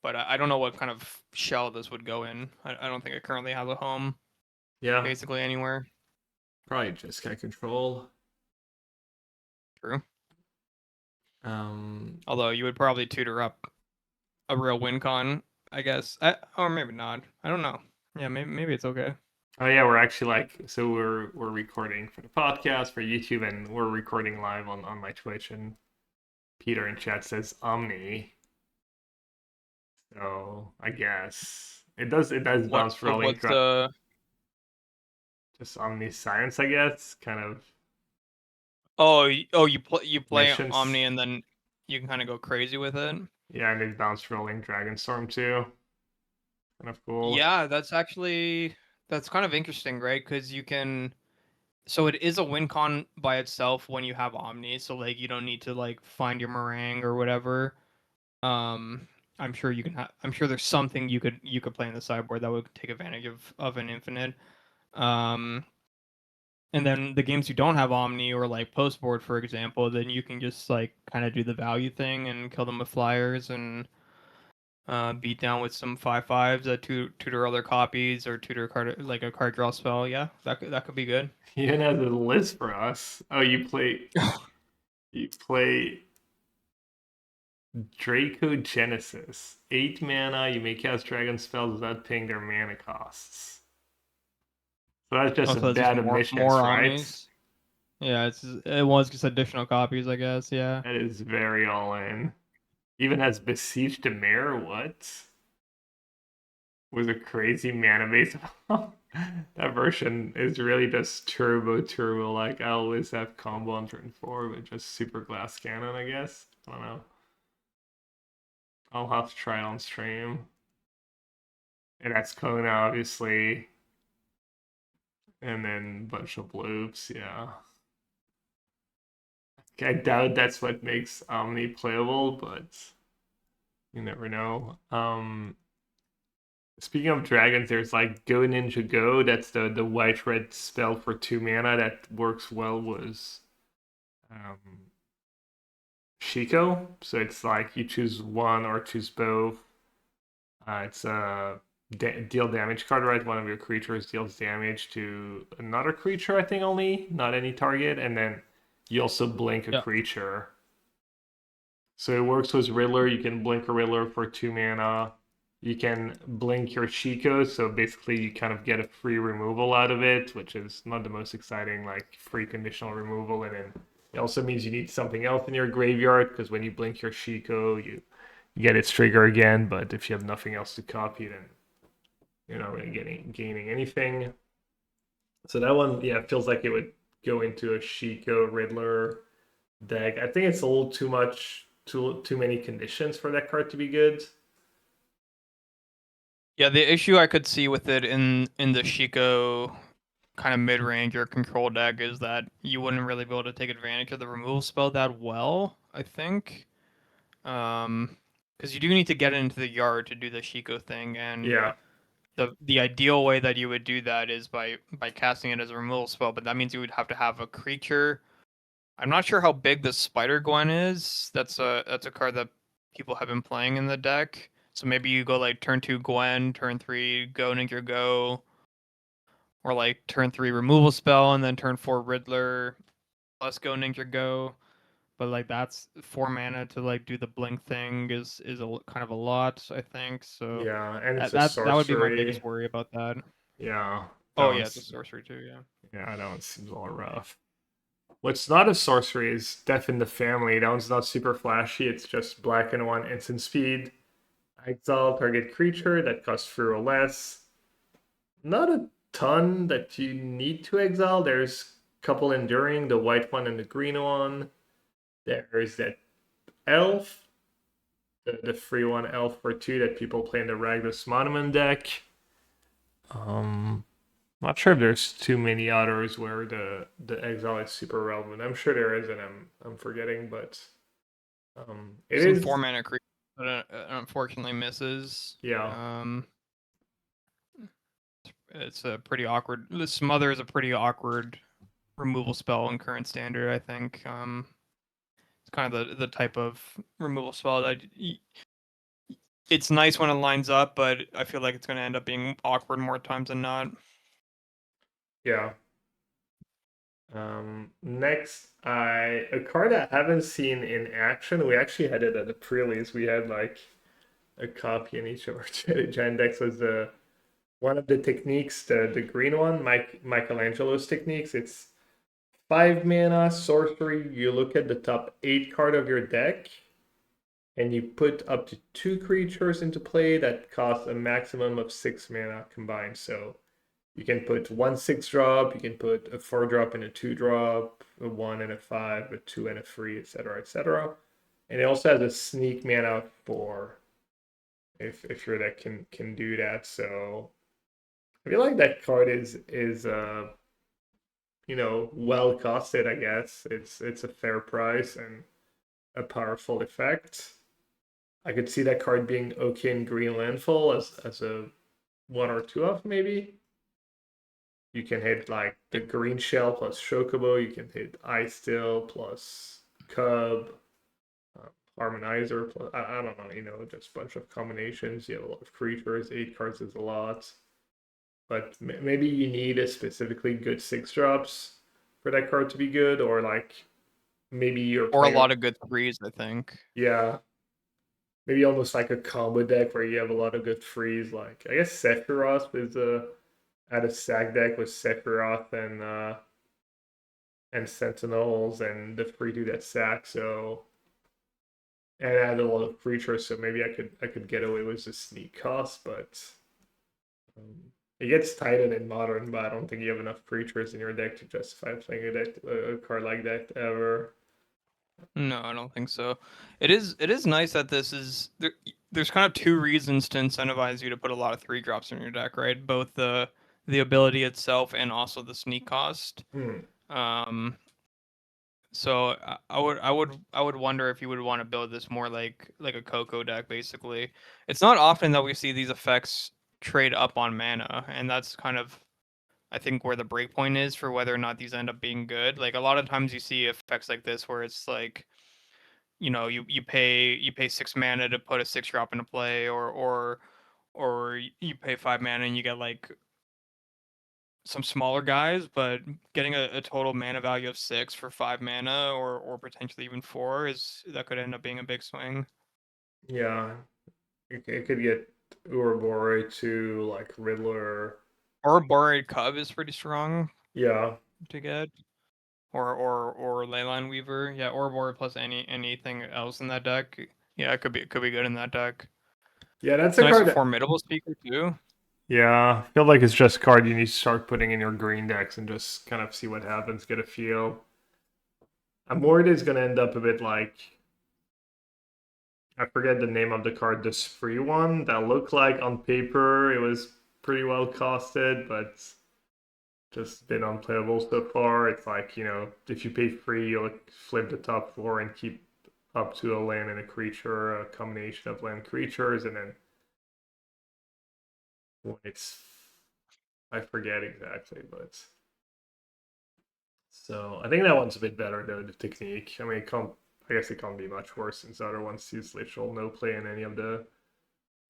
but I don't know what kind of shell this would go in. I don't think it currently has a home yeah. basically anywhere. Probably just got control. True. Um, Although you would probably tutor up a real win con, I guess. Or maybe not. I don't know. Yeah, maybe it's okay. oh yeah, we're actually so we're recording for the podcast for YouTube and we're recording live on my Twitch and Peter in chat says Omni. So I guess it does bounce rolling What's the just omniscience, I guess, kind of you play missions. Omni and then you can kind of go crazy with it. Yeah, and it bounce rolling Dragonstorm too. Kind of cool. Yeah, that's kind of interesting, right? Because you can so it is a win con by itself when you have Omni, so like you don't need to like find your meringue or whatever. Um, I'm sure there's something you could play in the sideboard that would take advantage of an infinite. Um, And then the games you don't have Omni or like post board, for example, then you can just like kind of do the value thing and kill them with flyers and beat down with some 5/5s that tutor other copies or tutor card like a card draw spell. Yeah, that could be good. He even has a list for us. Oh, you play Draco Genesis. 8 mana, you may cast dragon spells without paying their mana costs. So that's just a Also, that's just bad more omissions, right? Omnis. Yeah, it was just additional copies, I guess. Yeah. That is very all in. Even has Besiege the Mirror, what? Was a crazy mana base. That version is really just turbo. Like I always have combo on turn 4, but just super glass cannon, I guess. I don't know. I'll have to try it on stream. And that's Kona, obviously. And then a bunch of bloops, yeah. I doubt that's what makes Omni playable, but you never know. Speaking of dragons, there's like Go Ninja Go. That's the white red spell for 2 mana that works well with um, Shiko. So it's like you choose one or choose both. It's a deal damage card, right? One of your creatures deals damage to another creature, I think only, not any target. And then you also blink a Yeah. creature. So it works with Riddler. You can blink a Riddler for 2 mana. You can blink your Chico, so basically you kind of get a free removal out of it, which is not the most exciting, like free conditional removal. And then it also means you need something else in your graveyard, because when you blink your Chico, you get its trigger again. But if you have nothing else to copy, then you're not really gaining anything. So that one, yeah, feels like it would go into a Chico Riddler deck. I think it's a little too much, too many conditions for that card to be good. Yeah, the issue I could see with it in the Shiko kind of mid-range or control deck is that you wouldn't really be able to take advantage of the removal spell that well, I think. Because you do need to get into the yard to do the Shiko thing, and Yeah, the ideal way that you would do that is by casting it as a removal spell, but that means you would have to have a creature. I'm not sure how big the Spider Gwen is. That's a card that people have been playing in the deck. So maybe you go like turn 2 Gwen, turn 3 Go Ninja Go, or like turn 3 removal spell and then turn 4 Riddler plus Go Ninja Go. But like that's 4 mana to like do the blink thing is kind of a lot, I think. So Yeah, and it's a that would be my biggest sorcery. worry about that. Yeah, that Oh yeah, it's a one's sorcery too. Yeah. yeah, that one seems a little rough. What's not a sorcery is Death in the Family. That one's not super flashy. It's just black and one instant speed. Exile target creature that costs 3 or less. Not a ton that you need to exile. There's a couple enduring, the white one and the green one. There's that elf, the free one elf for 2 that people play in the Ragnus Monument deck. Not sure if there's too many others where the exile is super relevant. I'm sure there is, and I'm forgetting, but it Some 4 is. mana creature that unfortunately misses. Yeah, It's a pretty awkward. The Smother is a pretty awkward removal spell in current standard. I think it's kind of the type of removal spell that it's nice when it lines up, but I feel like it's going to end up being awkward more times than not. yeah. Next, a card I haven't seen in action. We actually had it at the pre-release. We had like a copy in each of our giant decks. Was the one of the techniques, the green one, Michelangelo's techniques. It's 5 mana sorcery. You look at the top 8 card of your deck, and you put up to 2 creatures into play that cost a maximum of 6 mana combined. So you can put 1 6-drop, you can put a 4-drop and a 2-drop, a 1 and a 5, a 2 and a 3, etc., etc. And it also has a sneak mana for if your deck can do that. So I feel like that card is well costed. I guess it's a fair price and a powerful effect. I could see that card being okay in Green Landfall as a 1 or 2 of maybe. You can hit like the green shell plus Chocobo. You can hit Ice Still plus Cub, Harmonizer plus I don't know. Just a bunch of combinations. You have a lot of creatures. 8 cards is a lot, but maybe you need a specifically good 6 drops for that card to be good, or like maybe you're Or a playing. lot of good threes, I think. Yeah, maybe almost like a combo deck where you have a lot of good threes. Like I guess Sephiroth is a at a sack deck with Sephiroth and Sentinels and the free dude at sack. So and I had a lot of creatures, so maybe I could get away with the sneak cost, but um, it gets tight in modern. But I don't think you have enough creatures in your deck to justify playing a card like that ever. No, I don't think so. It is nice that this is there's kind of two reasons to incentivize you to put a lot of 3 drops in your deck, right? Both the ability itself and also the sneak cost. Hmm. Um, so I would wonder if you would want to build this more like a Coco deck, basically. It's not often that we see these effects trade up on mana, and that's kind of I think where the breakpoint is for whether or not these end up being good. Like a lot of times you see effects like this where it's like you pay 6 mana to put a 6 drop into play, or you pay 5 mana and you get like some smaller guys, but getting a total mana value of 6 for 5 mana or potentially even 4 is that could end up being a big swing. Yeah, it could get Urabore to like Riddler. Or Borrowed Cub is pretty strong Yeah, to get. Or Leyline Weaver, yeah, or Borrowed plus anything else in that deck. Yeah, it could be good in that deck. yeah, that's It's a nice card with that. Formidable Speaker too. Yeah, I feel like it's just a card you need to start putting in your green decks and just kind of see what happens, get a feel. I'm worried it's gonna end up a bit like I forget the name of the card, this free one that looked like on paper it was pretty well costed, but just been unplayable so far. It's like, if you pay free, you'll flip the top 4 and keep up to a land and a creature, a combination of land creatures, and then when it's, I forget exactly, but so I think that one's a bit better though. The technique. I mean, it can't. I guess it can't be much worse since the other ones use literal no play in any of the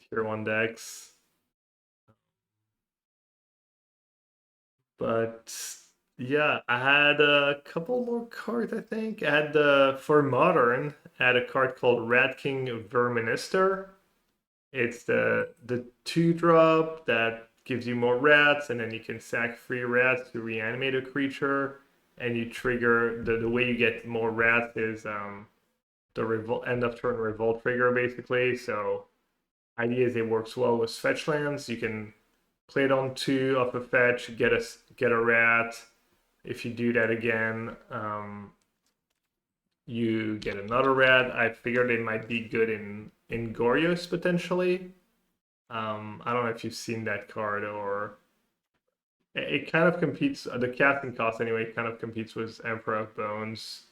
tier one decks. But yeah, I had a couple more cards. I think I had for modern. I had a card called Rat King Verminister. It's the 2-drop that gives you more rats, and then you can sack 3 rats to reanimate a creature, and you trigger the way you get more rats is the revolt end of turn revolt trigger basically. So idea is it works well with fetch lands. You can play it on 2 off a fetch, get a rat. If you do that again, you get another rat. I figured it might be good in Gorios potentially. I don't know if you've seen that card or it kind of competes. The casting cost anyway kind of competes with Emperor of Bones,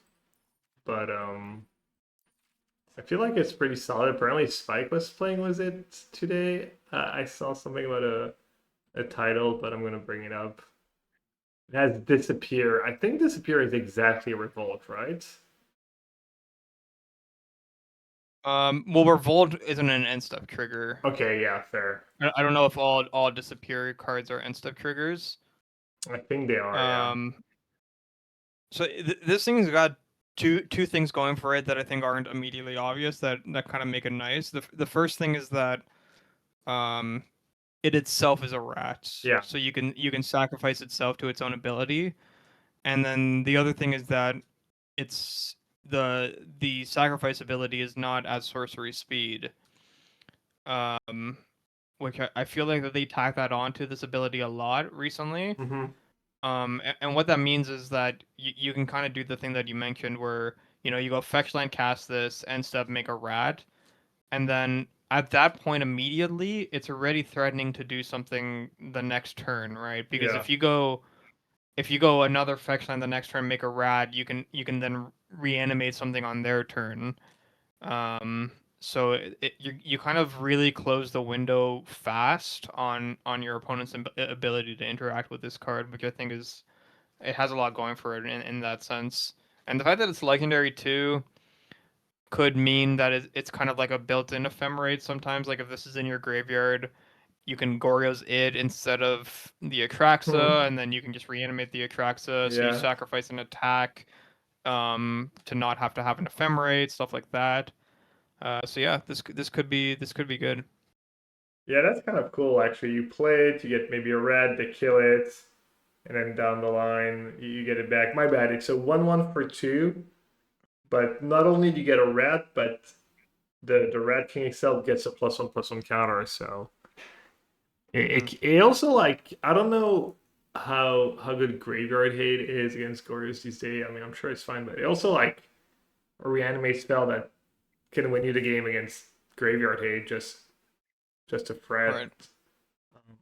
but I feel like it's pretty solid. Apparently, Spike was playing with it today. I saw something about a title, but I'm gonna bring it up. It has Disappear. I think Disappear is exactly Revolt, right? Well, Revolt isn't an end step trigger. Okay, yeah, fair. I don't know if all disappear cards are end step triggers. I think they are, yeah. So this thing's got two things going for it that I think aren't immediately obvious that kind of make it nice. The first thing is that um it itself is a rat, Yeah. so you can sacrifice itself to its own ability. And then the other thing is that it's the sacrifice ability is not as sorcery speed. Um which I feel like that they tack that onto this ability a lot recently. Mm-hmm. And what that means is that you can kind of do the thing that you mentioned where, you go fetch land, cast this, end step, make a rat, and then at that point immediately, it's already threatening to do something the next turn, right? Because Yeah. if you go another fetch land the next turn, make a rat, you can then reanimate something on their turn. So you kind of really close the window fast on your opponent's ability to interact with this card, which I think is it has a lot going for it in that sense. And the fact that it's legendary too could mean that it's kind of like a built-in ephemerate sometimes. Like if this is in your graveyard, you can Goryo's id instead of the Atraxa, and then you can just reanimate the Atraxa. So you Yeah. sacrifice an attack to not have to have an ephemerate, stuff like that. So yeah, this could be good. Yeah, that's kind of cool actually. You play it, you get maybe a red, they kill it, and then down the line you get it back. My bad. It's a 1/1 for 2, but not only do you get a rat, but the Rat King itself gets a +1/+1 counter. So Hmm. it also like I don't know how good Graveyard Hate is against Gorgeous these days. I mean, I'm sure it's fine, but it also like a reanimate spell that can win you the game against Graveyard Hate just a threat. Right. Um,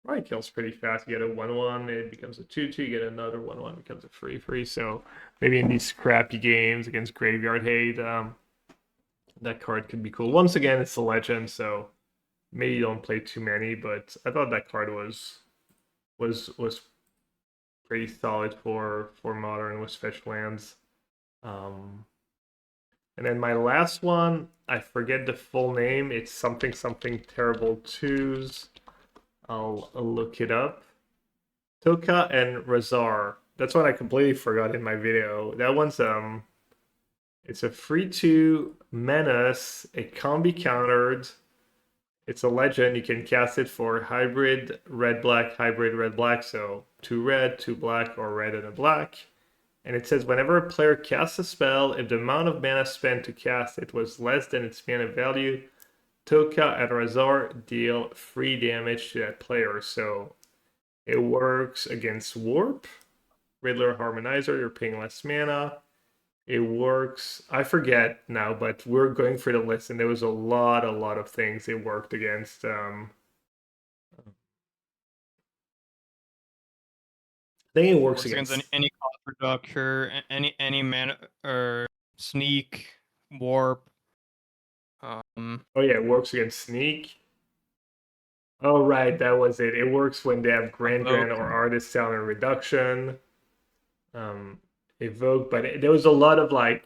Probably kills pretty fast. You get a 1/1, it becomes a 2/2. You get another 1/1, becomes a 3/3. So maybe in these crappy games against Graveyard Hate, that card could be cool. Once again, it's a legend, so maybe you don't play too many. But I thought that card was pretty solid for modern with fetch lands. Um, and then my last one, I forget the full name. It's something something terrible twos. I'll look it up. Toka and Razar. That's one I completely forgot in my video. That one's it's a free 2 menace. It can't be countered. It's a legend. You can cast it for hybrid red black, hybrid red black. So 2 red, 2 black, or red and a black. And it says whenever a player casts a spell, if the amount of mana spent to cast it was less than its mana value, Toka and Razar deal 3 damage to that player. So it works against Warp, Riddler Harmonizer, you're paying less mana. It works. I forget now, but we're going through the list, and there was a lot of things it worked against. I think it works Works against any, against. any cost reduction, any mana or sneak, warp. Oh yeah, it works against Sneak. Oh, right, that was it. It works when they have Grand Evoke. or Artist Talent Reduction, um, Evoke, but there was a lot of like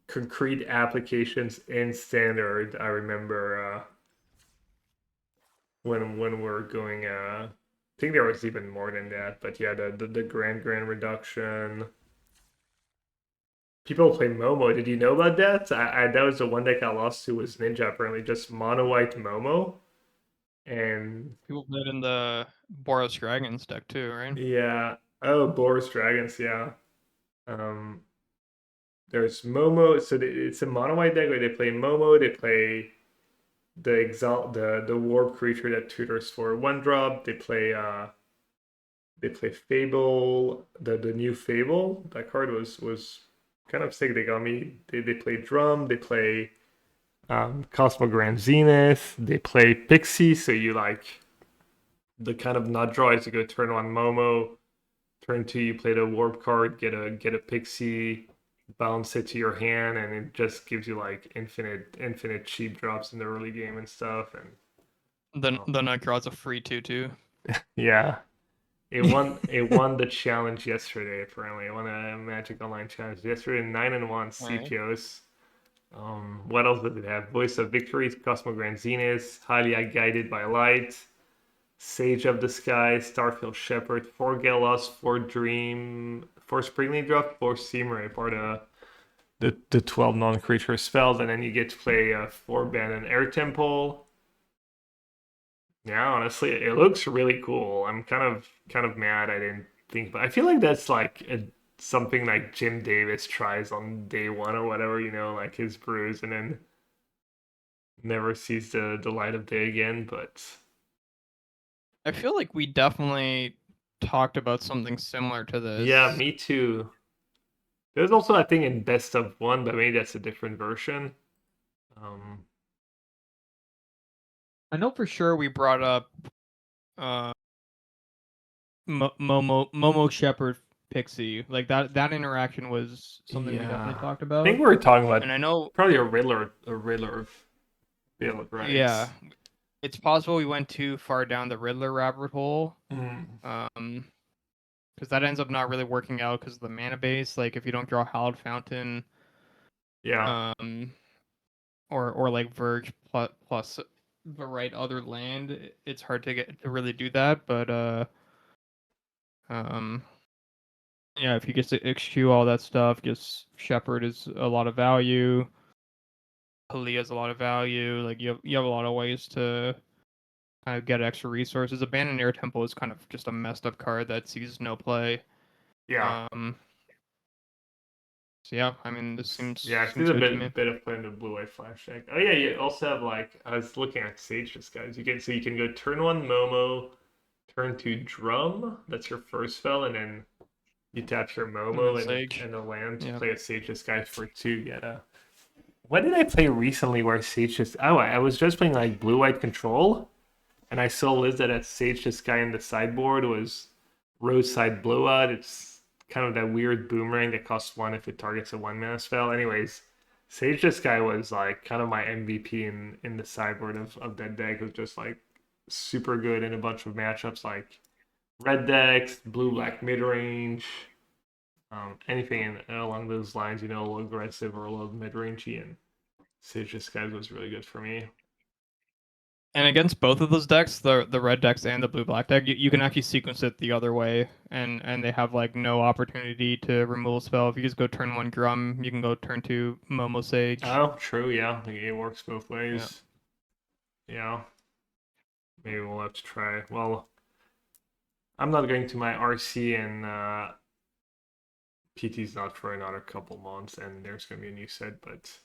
concrete applications in Standard. I remember when we're going. I think there was even more than that, but yeah, the Grand Reduction. People play Momo. Did you know about that? That was the one deck I lost to was Ninja. Apparently, just mono white Momo, and People played in the Boros Dragons deck too, right? yeah. Oh, Boris Dragons. Yeah. Um, there's Momo. So it's a mono white deck where they play Momo. They play the warp creature that tutors for 1 drop. They play Fable, the new Fable. That card was kind of sick. They got me. They play Drum. They play Cosmo Grand Zenith. They play Pixie. So you like the kind of nut draw is to go turn one Momo, turn two you play the warp card, get a Pixie, bounce it to your hand, and it just gives you like infinite cheap drops in the early game and stuff. And um, The Night Draw's a free 2/2. yeah, it won the challenge yesterday. Apparently, it won a Magic Online challenge yesterday. 9-1 Right. CPOs. What else did it have? Voice of Victory, Cosmo Grand Zenith, Highly Guided by Light, Sage of the Sky, Starfield Shepherd, 4 Galos, 4 Dream, 4 Springly Drop, 4 Steamer for the 12 non-creature spells, and then you get to play 4 Ban and Air Temple. Yeah, honestly, it looks really cool. I'm kind of mad I didn't think, but I feel like that's like something like Jim Davis tries on day one or whatever, like his brews, and then never sees the light of day again. But I feel like we definitely talked about something similar to yeah, this. me too. There's also a thing in best of one, but maybe that's a different version. Um, I know for sure we brought up uh Momo Shepherd Pixie. Like that interaction was something we yeah, definitely talked I think about. we were talking And about I know, probably a Riddler build, yeah, right? it's possible we went too far down the Riddler rabbit hole. Mm, Um, because that ends up not really working out because of the mana base. Like if you don't draw Hallowed Fountain, yeah, um, or like Verge plus the right other land, it's hard to get to really do that. But um, yeah, if you get to execute all that stuff, just Shepherd is a lot of value. Pali has a lot of value. Like you have a lot of ways to kind of get extra resources. Abandoned Air Temple is kind of just a messed up card that sees no play. yeah. Um, so yeah, I mean this Yeah, I see seems the good to me. bit of playing the blue white flash deck. Oh yeah, you also have like I was looking at Sage just guys. You can go turn one Momo, turn two Drum. That's your first spell, and then you tap your And then Momo Sage, and the land to yeah. play a Sage Disguise for 2. Get a. What did I play recently where Sage just? Oh, I was just playing like blue white control, and I saw Liz that Sage Disguise in the sideboard was Roadside Blowout. It's kind of that weird boomerang that costs 1 if it targets a 1 mana spell. Anyways, Sage Disguise was like kind of my MVP in the sideboard of that deck. It was just like super good in a bunch of matchups like red decks, blue black mid range, anything along those lines. A little aggressive or a little mid rangey, and Sage Disguise was really good for me. And against both of those decks, the red decks and the blue black deck, you can actually sequence it the other way, and they have like no opportunity to remove a spell. If you just go turn one Drum, you can go turn two Momo Sage. Oh, true. Yeah, it works both Yeah. ways. Yeah, maybe we'll have to try. Well, I'm not going to my RC, and PT's not for another couple months, and there's gonna be a new set. But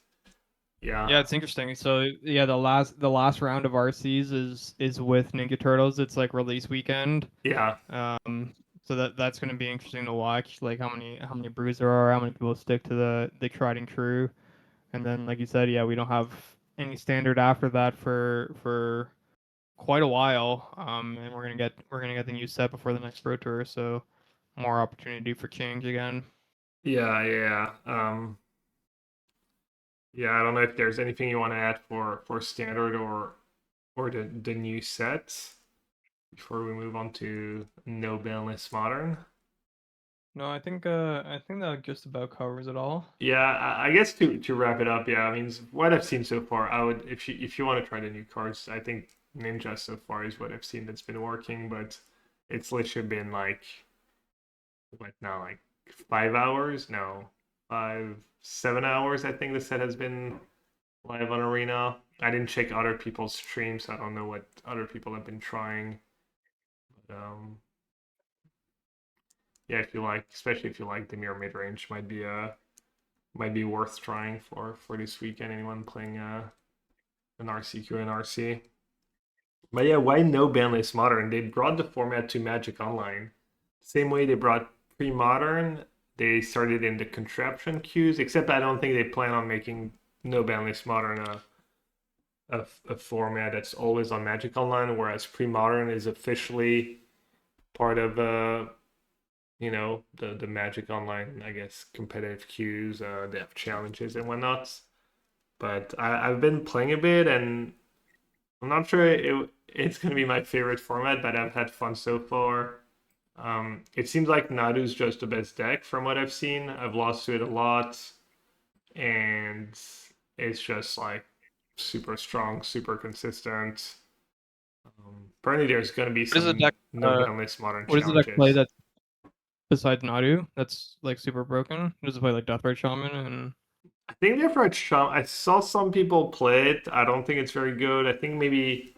Yeah, yeah, it's interesting. So yeah, the last round of RCs is with Ninja Turtles. It's like release weekend. yeah, So that's going to be interesting to watch. Like how many brews there are, how many people stick to the tried and true, and then like you said, yeah, we don't have any standard after that for quite a while. And we're gonna get the new set before the next Pro Tour. So more opportunity for change again. yeah. Yeah. I don't know if there's anything you want to add for standard or the new set before we move on to No Banlist Modern? No, I think that just about covers it all. Yeah, I guess to wrap it up, yeah, I mean what I've seen so far, I would if you want to try the new cards, I think Ninja so far is what I've seen that's been working, but it's literally been like what now, like 5 hours? No, 7 hours. I think the set has been live on Arena. I didn't check other people's streams, so I don't know what other people have been trying. But yeah, if you like, especially if you like the mirror mid range, might be worth trying for this weekend. Anyone playing an RCQ and RC. But yeah, why no banlist modern? They brought the format to Magic Online. Same way they brought pre-modern, they started in the contraption queues, except I don't think they plan on making no banlist modern a format that's always on Magic Online, whereas pre-modern is officially part of the Magic Online, I guess, competitive queues. They have challenges and whatnot. But I've been playing a bit, and I'm not sure it's gonna be my favorite format, but I've had fun so far. It seems like Nadu's just the best deck from what I've seen. I've lost to it a lot, and it's just like super strong, super consistent. Apparently, there's gonna be What is the some deck? no banlist modern What does the deck play challenges. that besides Nadu that's like super broken? Does it play like Deathbright Shaman and I think they've heard I saw some people play it. I don't think it's very good. I think maybe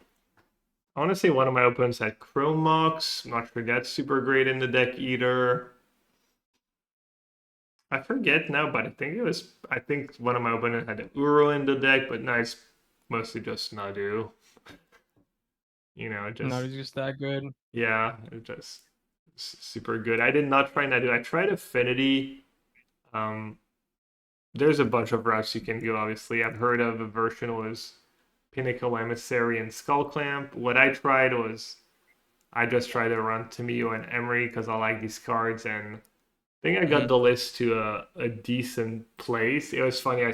I want to say one of my opponents had Chrome Mox. I'm not sure that's super great in the deck either. I forget now, but I think it was. I think one of my opponents had Uro in the deck, but now it's mostly just Nadu. Just Nadu's just that good? yeah, it just super good. I did not try Nadu. I tried Affinity. Um, there's a bunch of routes you can go. Obviously, I've heard of a version was Pinnacle Emissary and Skull Clamp. What I tried was I just tried to run Tamio and Emery because I like these cards, and I think I got Mhm. the list to a decent place. It was funny. I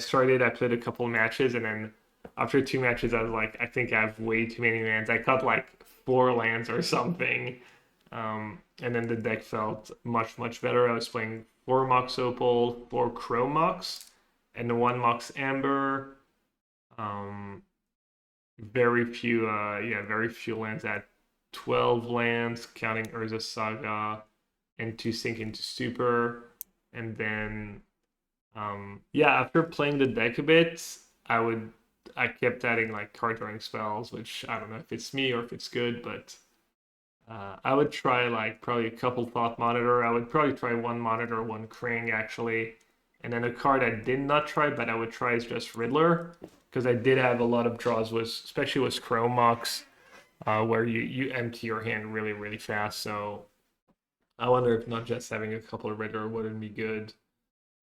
played a couple matches, and then after 2 matches, I was like, I think I have way too many lands. I cut like 4 lands or something. And then the deck felt much, much better. I was playing 4 Mox Opal, 4 Chrome Mox, and 1 Mox Amber. Um, very few lands at 12 lands, counting Urza Saga and 2 Sink into Stupor. And then, after playing the deck a bit, I kept adding like card drawing spells, which I don't know if it's me or if it's good, but I would try like probably a couple Thought Monitor. I would probably try 1 Monitor, 1 Krang actually. And then a card I did not try, but I would try is just Riddler, because I did have a lot of draws with, especially with Chrome Mox, where you empty your hand really, really fast. So I wonder if not just having a couple of Riddler wouldn't be good.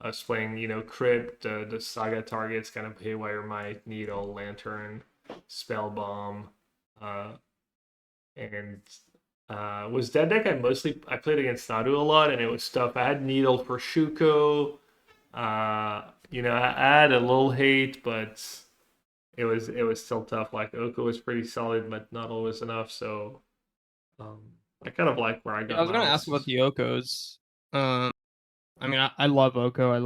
I was playing, Crypt, the Saga targets, kind of Haywire Might, Needle, Lantern, Spell Bomb, uh, and was that deck I played against Nadu a lot, and it was tough. I had Needle for Shuko. I had a little hate, but it was still tough. Like Oko was pretty solid, but not always enough. So um, I kind of like where I Yeah, I got was my gonna ask about losses. the Okos. Um, I mean, I love Oko. I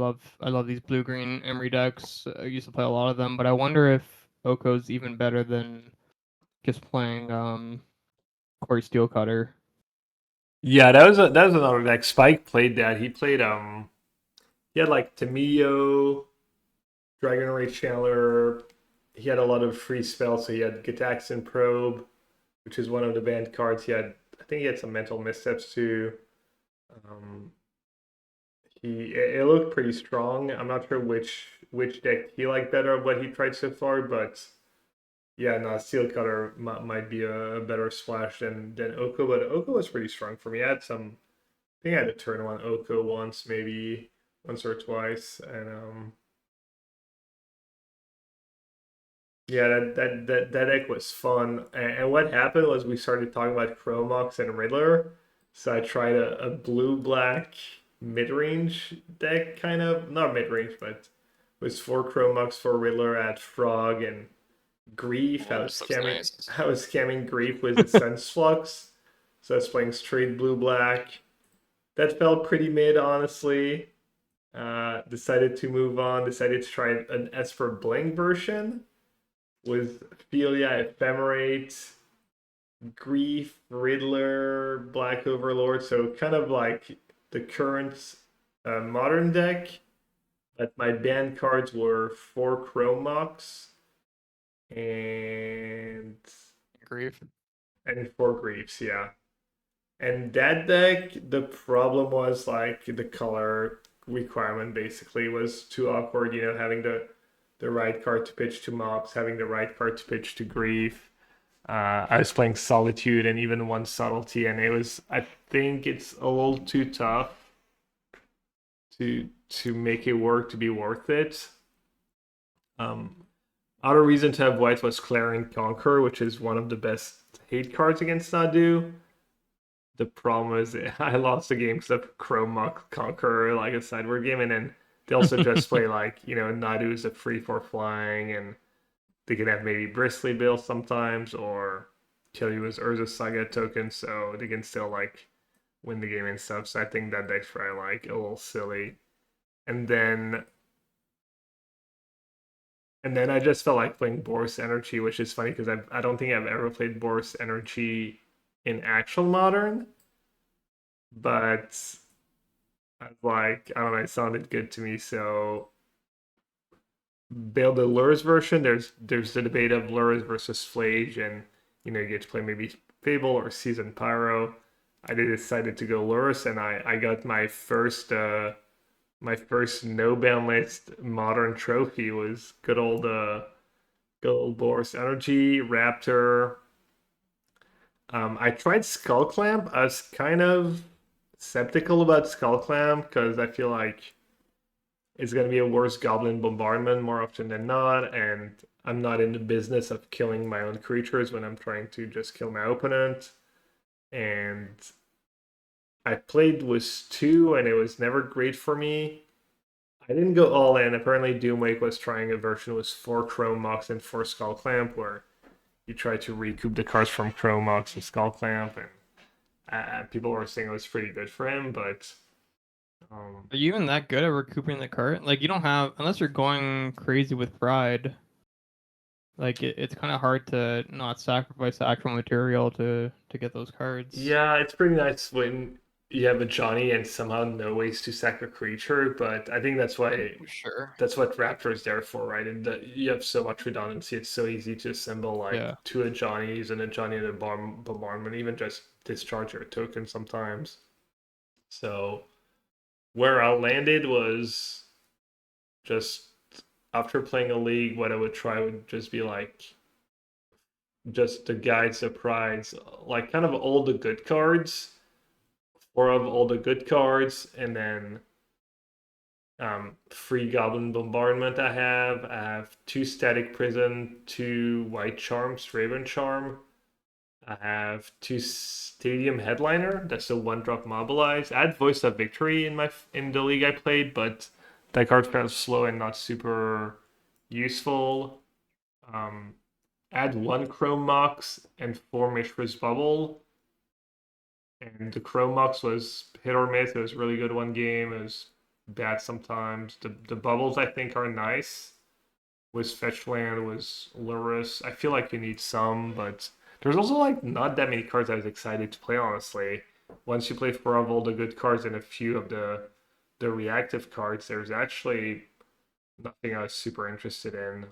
love these blue green Emery decks. I used to play a lot of them, but I wonder if Oko's even better than just playing Corey Steelcutter. Yeah, that was another deck. Spike played that. He had like Tamiyo, Dragon Rage Channeler. He had a lot of free spells, so he had Gitaxian Probe, which is one of the banned cards. I think he had some Mental Missteps too. Um, it looked pretty strong. I'm not sure which deck he liked better of what he tried so far, but yeah, no, Steel Cutter might be a better splash than Oko, but Oko was pretty strong for me. I think I had a turn on Oko once, maybe once or twice, and yeah, that deck was fun. And what happened was we started talking about Chromox and Riddler. So I tried a blue black mid range deck, kind of not mid range, but it was 4 Chromox for Riddler at Frog, and Grief. I Oh, was this looks scamming. nice. I was scamming Grief with a Sense Flux. So I was playing straight blue black. That felt pretty mid, honestly. Decided to move on. Decided to try an Esper Bling version with Philia Ephemerate, Grief, Riddler, Black Overlord. So kind of like the current modern deck. But my banned cards were 4 Chrome Mox and Grief. 4 Griefs, yeah. And that deck, the problem was like the color requirement basically was too awkward, having the right card to pitch to Mox, having the right card to pitch to Grief. I was playing Solitude and even one Subtlety, and I think it's a little too tough to make it work to be worth it. Um, Other reason to have white was Clarion Conqueror, which is one of the best hate cards against Nadu. The problem is I lost the game because of Chrome Conqueror, like a sideboard game, and then they also just play like Nadu is a free for flying, and they can have maybe Bristly Bill sometimes, or kill you as Urza Saga token, so they can still like win the game and stuff. So I think that deck's probably like a little silly. And then I just felt like playing Boris Energy, which is funny because I don't think I've ever played Boris Energy in actual modern, but I was like, I don't know, it sounded good to me. So build the Lures version. There's the debate of Lures versus Flage, and you get to play maybe Fable or Season Pyro. I decided to go Lures, and I got my first no ban list modern trophy was good old Boris Energy Raptor. I tried Skull Clamp. I was kind of skeptical about Skull Clamp because I feel like it's gonna be a worse Goblin Bombardment more often than not, and I'm not in the business of killing my own creatures when I'm trying to just kill my opponent. And I played with 2, and it was never great for me. I didn't go all in. Apparently, Doomwake was trying a version with 4 Chrome Mox and 4 Skull Clamp, where you try to recoup the cards from Chrome Mox and Skull Clamp, and people were saying it was pretty good for him, but Are you even that good at recouping the card? Like you don't have unless you're going crazy with pride. Like it's kind of hard to not sacrifice the actual material to get those cards. yeah, it's pretty nice when you have a Johnny and somehow no ways to sack a creature, but I think Sure. that's what Raptor is there for, right? And that you have so much redundancy. It's so easy to assemble like Yeah. 2 Johnnies and a Johnny and a bombardment, even just discharge your token sometimes. So where I landed was just after playing a league, what I would try would just be like just the guide surprise, like kind of all the good cards, 4 of all the good cards, and then free Goblin Bombardment. I have 2 Static Prison, 2 White Charms, Raven Charm. I have 2 Stadium Headliner. That's a 1-drop Mobilize. I had Voice of Victory in the league I played, but that card felt slow and not super useful. Um, add 1 Chrome Mox and 4 Mishra's Bubble. And the Chrome Mox was hit or miss. It was really good one game. It was bad sometimes. The bubbles I think are nice. Was Fetchland, was Lurus. I feel like you need some, but there's also like not that many cards I was excited to play, honestly. Once you play 4 of all the good cards and a few of the reactive cards, there's actually nothing I was super interested in.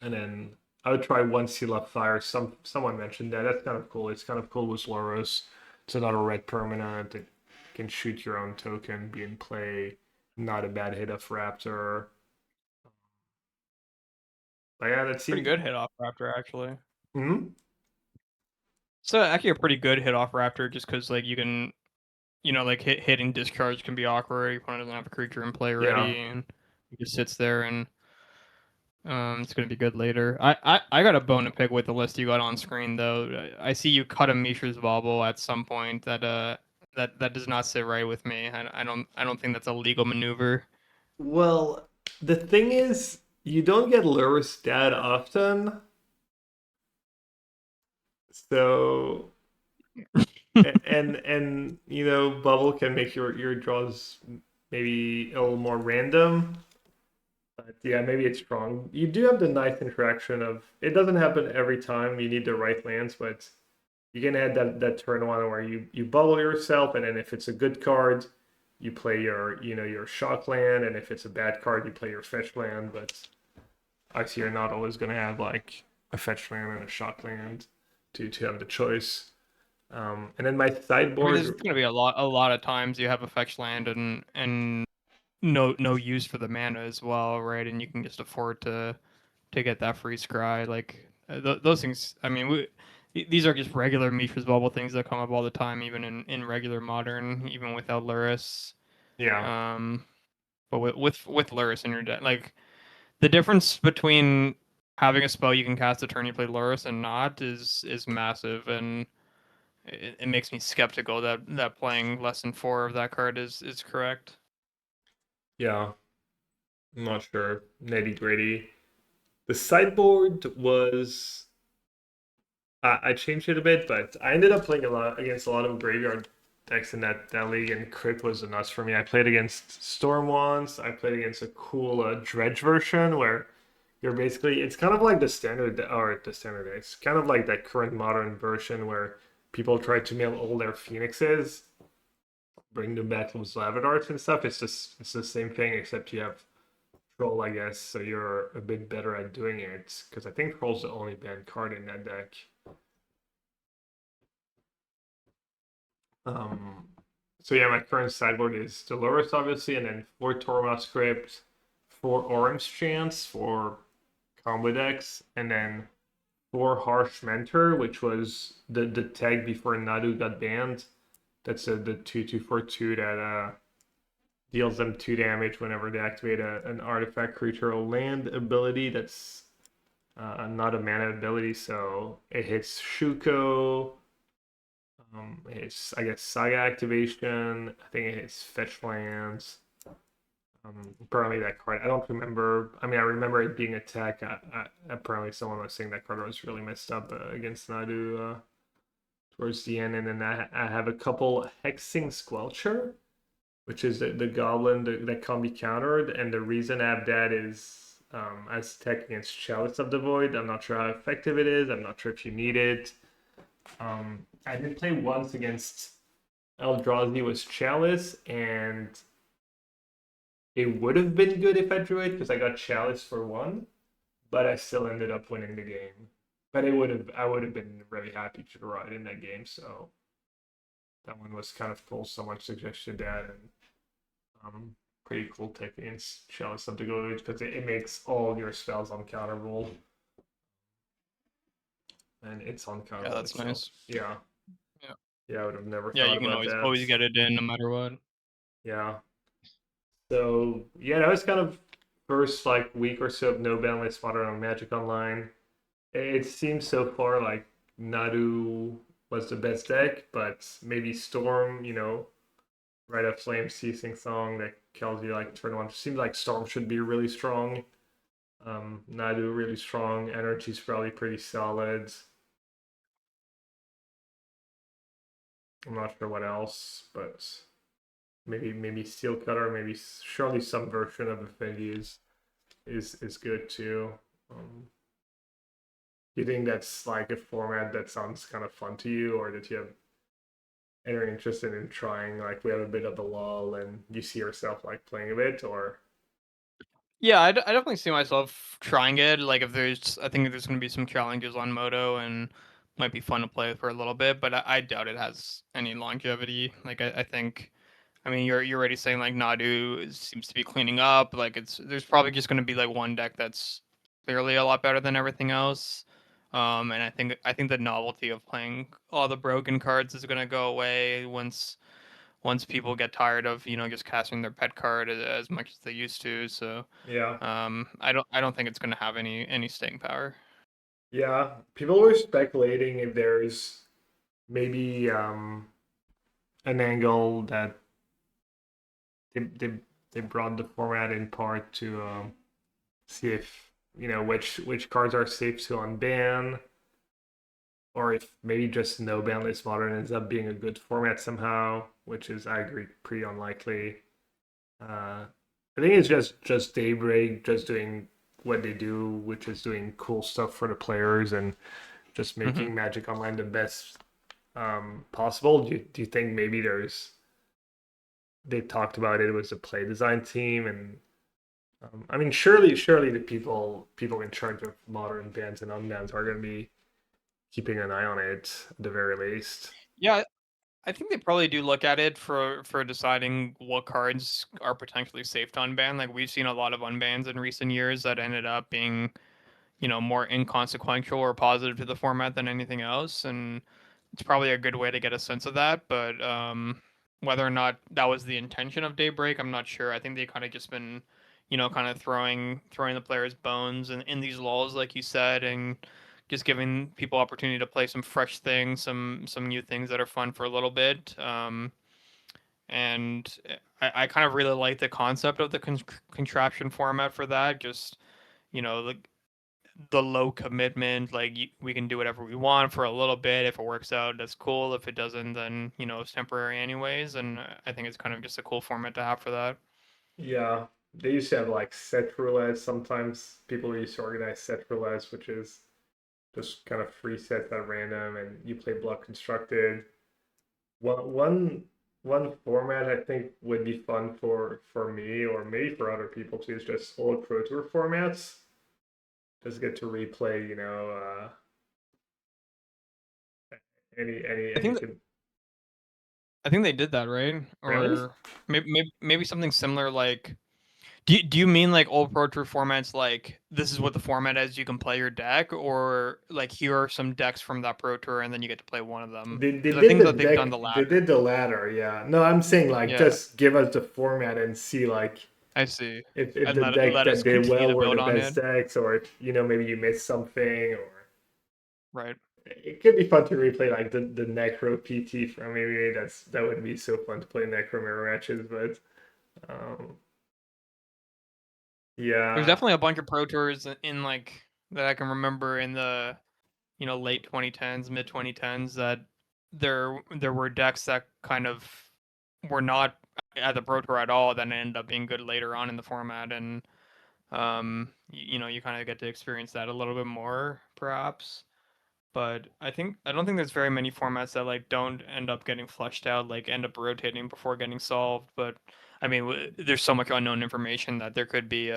And then I would try one Seal of Fire. Someone mentioned that. That's kind of cool. It's kind of cool with Loros. It's another red permanent. It can shoot your own token, be in play. Not a bad hit of Raptor. But yeah, that Pretty seemed. good hit off Raptor actually. Hmm. So actually a pretty good hit off Raptor just because like you can like hitting discharge can be awkward. Your opponent doesn't have a creature in play Yeah. ready and he just sits there and it's gonna be good later. I got a bone to pick with the list you got on screen though. I see you cut a Mishra's Bauble at some point that does not sit right with me. I don't think that's a legal maneuver. Well, the thing is, you don't get lures that often, so and you know, bubble can make your draws maybe a little more random. But yeah, maybe it's strong. You do have the nice interaction of it doesn't happen every time you need the right lands, but you can add that turn one where you bubble yourself, and then if it's a good card, you play your shock land, and if it's a bad card, you play your fetch land. But obviously, you're not always gonna have like a fetch land and a shock land to have the choice. And then my I mean, there's sideboard, gonna be a lot of times you have a fetch land and no use for the mana as well, right? And you can just afford to get that free scry. Like those things. I mean, these are just regular Mishra's Bubble things that come up all the time, even in regular modern, even without Luris. yeah, Um, but with Luris in your deck, like the difference between having a spell you can cast a turn you play Luris and not is massive, and it makes me skeptical that playing less than 4 of that card is correct. yeah, I'm not sure. Nitty gritty. The sideboard was I changed it a bit, but I ended up playing a lot against a lot of graveyard decks in that league, and Crypt was a nuts for me. I played against Storm once. I played against a cool Dredge version where you're basically it's kind of like the standard or the standard. It's kind of like that current modern version where people try to mill all their phoenixes, bring them back with Lava Darts and stuff. It's the same thing except you have Troll, I guess, so you're a bit better at doing it because I think Troll's the only banned card in that deck. Um, so yeah, my current sideboard is Dolores, obviously, and then 4 Tormod Script, 4 Orange Chance for combo decks, and then 4 Harsh Mentor, which was the tag before Nadu got banned. That's the 2/2/4/2 that deals them 2 damage whenever they activate an artifact, creature, or land ability that's not a mana ability. So it hits Shuko, it's I guess Saga activation. I think it's fetch lands. Apparently that card. I don't remember. I mean, I remember it being attack. Apparently someone was saying that card was really messed up against Nadu towards the end. And then I have a couple Hexing Squelcher, which is the goblin that can be countered. And the reason I have that is as tech against Chalice of the Void. I'm not sure how effective it is. I'm not sure if you need it. I did play once against Eldrazi was Chalice, and it would have been good if I drew it because I got Chalice for 1, but I still ended up winning the game. But I would have been really happy to draw it in that game. So that one was kind of cool. Someone suggested that, and pretty cool tech against Chalice of the Void because it makes all your spells uncounterable, and it's Yeah, uncounterable. that's So nice. yeah, Yeah, yeah, I would have never yeah, thought you can about that. always get it in no matter what. Yeah. So yeah, that was kind of first like week or so of no ban list fodder on Magic Online. It seems so far like Nadu was the best deck, but maybe Storm, right a flame ceasing song that tells you like turn one. Seems like Storm should be really strong. Nadu really strong. Energy's probably pretty solid. I'm not sure what else, but maybe Steel Cutter, maybe surely some version of Affinity is good too. Um, do you think that's like a format that sounds kind of fun to you, or did you have any interested in trying? Like we have a bit of a lull, and you see yourself like playing a bit, or Yeah, I definitely see myself trying it. Like if I think there's going to be some challenges on Moto and might be fun to play for a little bit, but I doubt it has any longevity. Like I think, I mean, you're already saying like Nadu seems to be cleaning up. Like there's probably just going to be like one deck that's clearly a lot better than everything else. And I think the novelty of playing all the broken cards is going to go away once people get tired of just casting their pet card as much as they used to. So yeah, I don't think it's going to have any staying power. yeah. People were speculating if there's maybe an angle that they, they, they brought the format in part to see if which cards are safe to unban, or if maybe just no ban list modern ends up being a good format somehow, which is, I agree, pretty unlikely. I think it's just Daybreak just doing what they do, which is doing cool stuff for the players and just Hmm. making Magic Online the best possible. Do you think maybe they talked about it was a play design team, and I mean, surely the people in charge of modern bans and unbans are going to be keeping an eye on it at the very least. Yeah, I think they probably do look at it for deciding what cards are potentially safe to unban. Like we've seen a lot of unbans in recent years that ended up being, more inconsequential or positive to the format than anything else, and it's probably a good way to get a sense of that. But whether or not that was the intention of Daybreak, I'm not sure. I think they kind of just been, kind of throwing the players bones in these lulls, like you said, and just giving people opportunity to play some fresh things, some new things that are fun for a little bit. And I kind of really like the concept of the contraption format for that. Just, the low commitment, like we can do whatever we want for a little bit. If it works out, that's cool. If it doesn't, then it's temporary anyways. And I think it's kind of just a cool format to have for that. Yeah, they used to have like set roulette. Sometimes people used to organize set roulettes, which is just kind of free sets at random, and you play block constructed. One format I think would be fun for me or maybe for other people too is just old Pro Tour formats. Just get to replay, I any think I think they did that, right? really. Or maybe something similar. Like, do you mean like old Pro Tour formats? Like, this is what the format is. You can play your deck, or like here are some decks from that Pro Tour, and then you get to play one of them. They Because I did think the that they've done the deck. They latter. did the latter. Yeah. No, I'm saying like Yeah, just give us the format and see like I see. if And the deck let us that did continue well to were the build on it. best decks, or if maybe you missed something, or Right. it could be fun to replay like the Necro PT from maybe that would be so fun to play Necro mirror matches, but um, There's yeah, definitely a bunch of pro tours in like that I can remember in the late 2010s, mid 2010s that there were decks that kind of were not at the pro tour at all that ended up being good later on in the format, and you kind of get to experience that a little bit more perhaps. But I don't think there's very many formats that like don't end up getting flushed out, like end up rotating before getting solved. But I mean, there's so much unknown information that there could be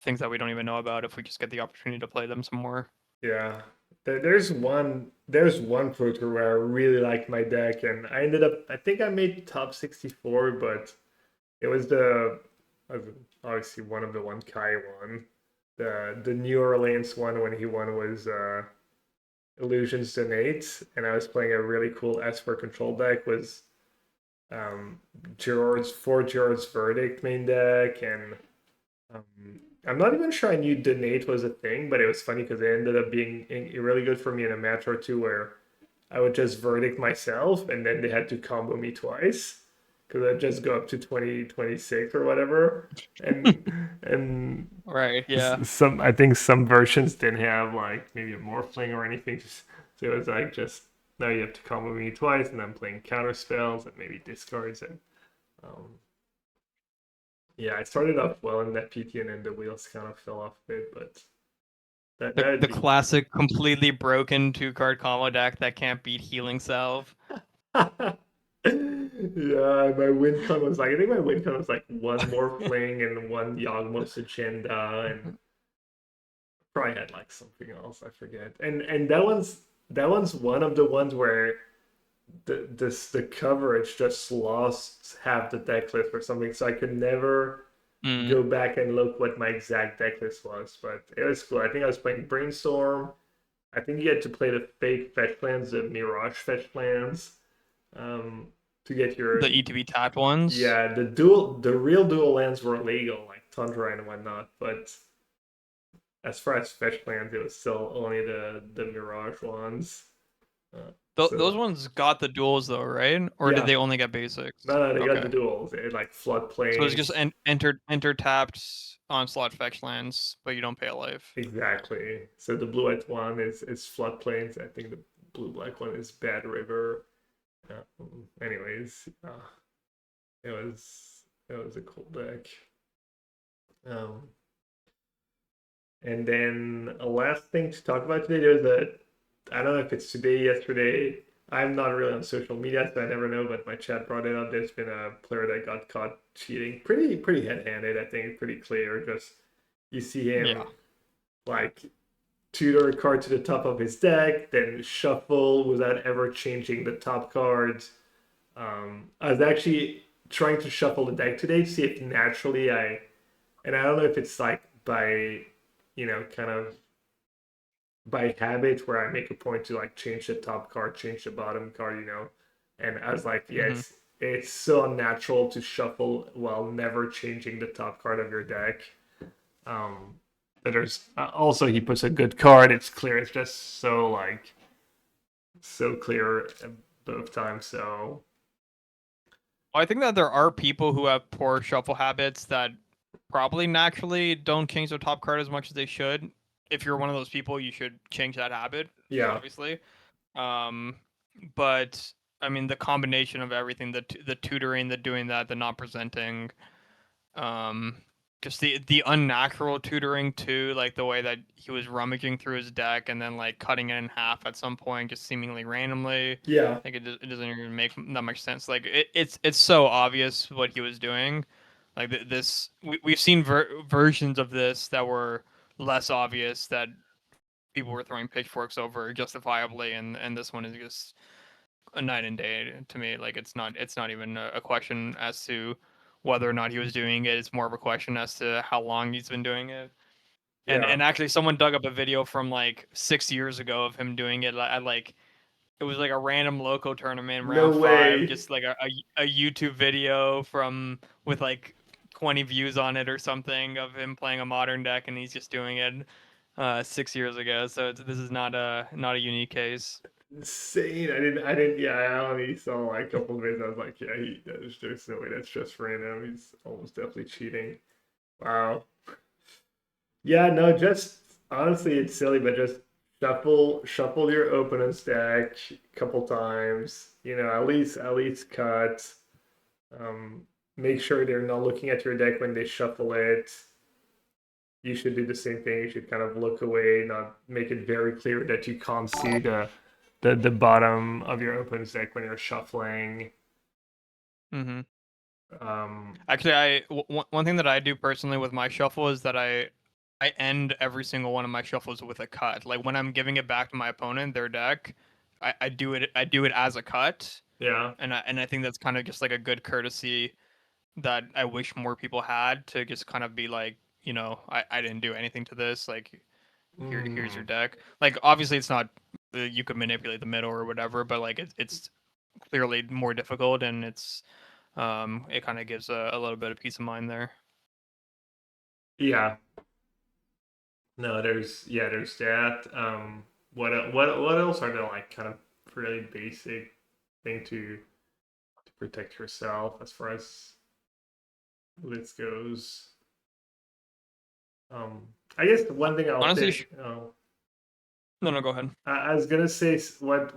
things that we don't even know about if we just get the opportunity to play them some more. yeah. There's one Pro Tour where I really liked my deck, and I think I made top 64, but it was uh, obviously one of the one Kai won. The New Orleans one when he won was Illusions Donate, and I was playing a really cool Esper control deck was Gerard's Verdict main deck, and I'm not even sure I knew Donate was a thing, but it was funny because it ended up being really good for me in a match or two where I would just Verdict myself, and then they had to combo me twice because I'd just go up to 2026 or whatever, and Right. Yeah. some I think some versions didn't have like maybe a morphling or anything. So it was like just now you have to combo me twice, and I'm playing counter spells and maybe discards and um, yeah, I started off well in that PT and then the wheels kind of fell off a bit, but that would The be classic completely broken two card combo deck that can't beat Healing Salve. yeah, my win con was like I think my win con was like one more fling and one Yawgmoth's agenda and probably had like something else I forget. And that one's one of the ones where the coverage just lost half the deck list or something, so I could never Mm. go back and look what my exact deck list was. But it was cool. I think I was playing Brainstorm. I think you had to play the fake fetch plans, the Mirage fetch plans, um, to get The your ETB tapped ones. yeah the real dual lands were illegal like Tundra and whatnot, but as far as fetch plans, it was still only the Mirage ones. Those So ones got the duels though, right? Or did yeah, they only get basics? no, they got the Okay. duels. They had like So it's just floodplains. enter tapped onslaught fetch lands, but you don't pay a life. Exactly. So the blue white one is floodplains. I think the blue black one is Bad River. Anyways, it was a cool deck. Um, and then a last thing to talk about today is that I don't know if it's today, yesterday. I'm not really on social media, so I never know. But my chat brought it up. There's been a player that got caught cheating, pretty head-handed. I think pretty clear. Just you see him Yeah. like tutor a card to the top of his deck, then shuffle without ever changing the top cards. I was actually trying to shuffle the deck today to see if naturally and I don't know if it's like by, kind of by habit where I make a point to like change the top card, change the bottom card. And I was like, Hmm. yes, it's so unnatural to shuffle while never changing the top card of your deck. Um, but there's also he puts a good card. It's clear. It's just so clear both times. So I think that there are people who have poor shuffle habits that probably naturally don't change their top card as much as they should. If you're one of those people, you should change that habit, yeah, obviously. Um, but I mean, the combination of everything, the tutoring, the doing that, the not presenting, um, just the unnatural tutoring too, like the way that he was rummaging through his deck and then like cutting it in half at some point, just seemingly randomly. yeah, Like it doesn't even make that much sense. Like it's so obvious what he was doing. Like this, we've seen versions of this that were less obvious that people were throwing pitchforks over justifiably, and this one is just a night and day to me. Like it's not even a question as to whether or not he was doing it. It's more of a question as to how long he's been doing it. yeah. And actually, someone dug up a video from like 6 years ago of him doing it at like it was like a random loco tournament No round five, way. just like a YouTube video from with like 20 views on it or something of him playing a modern deck, and he's just doing it 6 years ago. So this is not a unique case. Insane. I didn't. Yeah, I only saw like a couple of videos. I was like, yeah, there's no way that's just random. He's almost definitely cheating. Wow. Yeah, no, just honestly, it's silly, but just shuffle your opponent's deck a couple times. At least cut. Um, Make sure they're not looking at your deck when they shuffle it. You should do the same thing. You should kind of look away, not make it very clear that you can't see the bottom of your opponent's deck when you're shuffling. Hmm. Um, Actually, one thing that I do personally with my shuffle is that I end every single one of my shuffles with a cut. Like when I'm giving it back to my opponent, their deck, I do it as a cut, yeah. and I think that's kind of just like a good courtesy that I wish more people had to just kind of be like, I didn't do anything to this. Like here's your Mm, deck. Like obviously it's not you could manipulate the middle or whatever, but like it's clearly more difficult, and it kind of gives a little bit of peace of mind there. yeah. No, there's that. What else are there like kind of really basic thing to protect yourself as far as this goes? I guess the one thing I'll Honestly, say, no, no, go ahead. I was gonna say what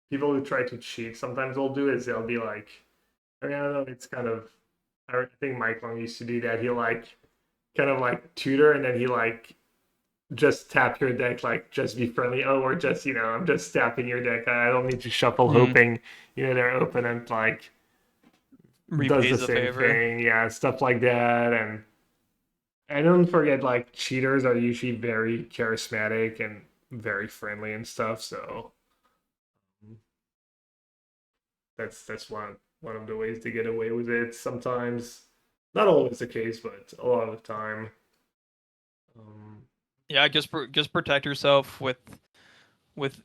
people who try to cheat sometimes will do is they'll be like, I mean, I don't know, it's kind of, I think Mike Long used to do that. He like kind of like tutor and then he like just tap your deck, like just be friendly. Oh, or just, I'm just tapping your deck. I don't need to shuffle, Mm, hoping, their opponent like does the repays the same favor. thing. Yeah, stuff like that. And don't forget, like, cheaters are usually very charismatic and very friendly and stuff. So that's one of the ways to get away with it. Sometimes, not always the case, but a lot of the time. Um, Yeah, just protect yourself with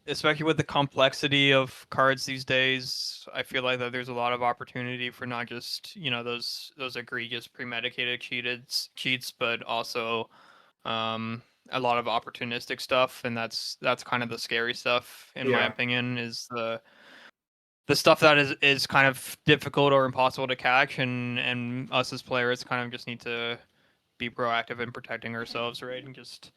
especially with the complexity of cards these days. I feel like that there's a lot of opportunity for not just those egregious premedicated cheats, but also um a lot of opportunistic stuff, and that's kind of the scary stuff, in my Yeah. opinion, is the stuff that is kind of difficult or impossible to catch, and us as players kind of just need to be proactive in protecting ourselves, right? And just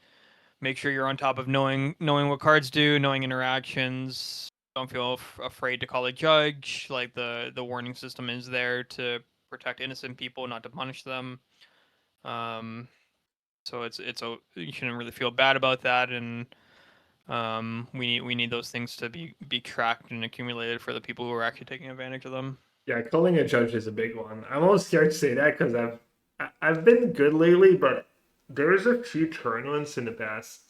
make sure you're on top of knowing what cards do, knowing interactions. Don't feel afraid to call a judge. Like the warning system is there to protect innocent people, not to punish them. Um, so you shouldn't really feel bad about that, and we need those things to be tracked and accumulated for the people who are actually taking advantage of them. Yeah, calling a judge is a big one. I'm almost scared to say that because I've been good lately, but there's a few tournaments in the past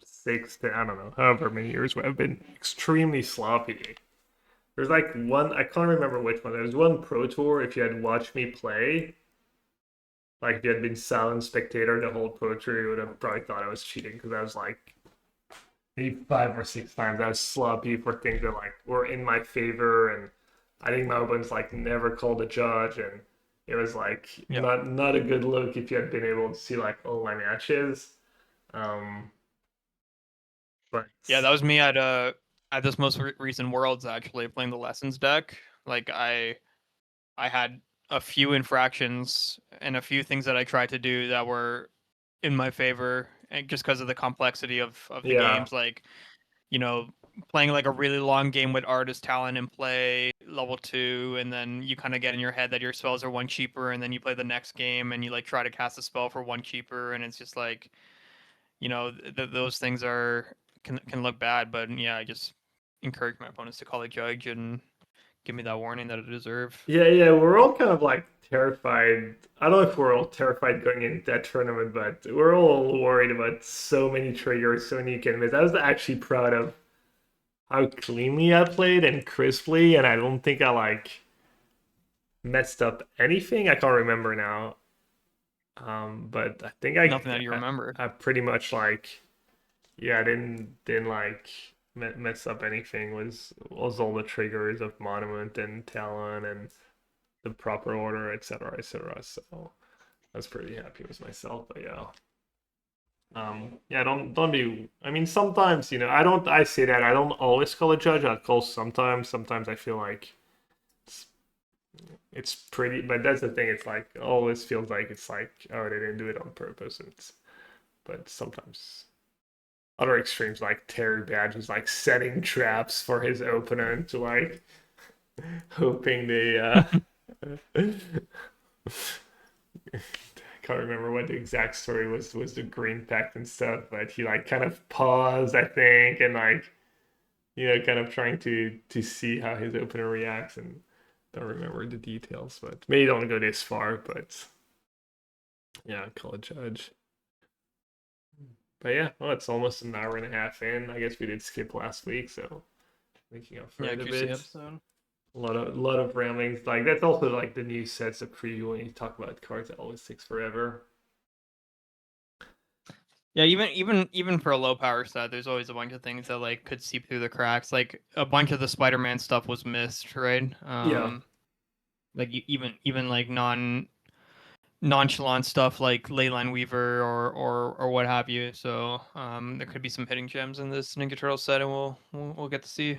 6 to I don't know, however many years where I've been extremely sloppy. There's like one I can't remember which one. There was one pro tour. If you had watched me play, like if you had been silent spectator the whole pro tour, you would have probably thought I was cheating because I was like maybe 5 or 6 times I was sloppy for things that like were in my favor, and I think my opponents like never called a judge, and it was like Yeah. not a good look if you had been able to see like all my matches. Um, but Yeah, that was me at this most recent Worlds, actually playing the Lessons deck. Like I had a few infractions and a few things that I tried to do that were in my favor, and just because of the complexity of the yeah, games, like, you know, playing like a really long game with artist talent in play level 2, and then you kind of get in your head that your spells are one cheaper, and then you play the next game and you like try to cast a spell for one cheaper, and it's just like, those things are can look bad. But yeah, I just encourage my opponents to call a judge and give me that warning that I deserve. yeah. We're all kind of like terrified. I don't know if we're all terrified going into that tournament, but we're all worried about so many triggers, so many you can miss. I was actually proud of how cleanly I played and crisply, and I don't think I like messed up anything. I can't remember now. But I think Nothing that you remember. I pretty much like yeah, I didn't like mess up anything. Was all the triggers of Monument and Talon and the proper order, etc., etc. So I was pretty happy with myself. But yeah. Yeah, don't be. I mean, sometimes I don't. I say that I don't always call a judge. I call sometimes. Sometimes I feel like it's, it's pretty, but that's the thing. It's like always feels like it's like oh they didn't do it on purpose. But sometimes other extremes like Terry Badge is like setting traps for his opponent to like hoping they can't remember what the exact story was the green pact and stuff, but he like kind of paused, I think, and like kind of trying to see how his opener reacts, and don't remember the details, but maybe don't go this far, but yeah, call a judge. But yeah, well, it's almost an hour and a half in. I guess we did skip last week, so making up for Yeah, it a juicy bit. episode. A lot of ramblings. Like that's also like the new sets of preview when you talk about cards. It always takes forever. Yeah, even for a low power set, there's always a bunch of things that like could seep through the cracks. Like a bunch of the Spider-Man stuff was missed, right? Yeah, Like even like nonchalant stuff like Leyline Weaver or what have you. So there could be some hitting gems in this Ninja Turtle set, and we'll get to see.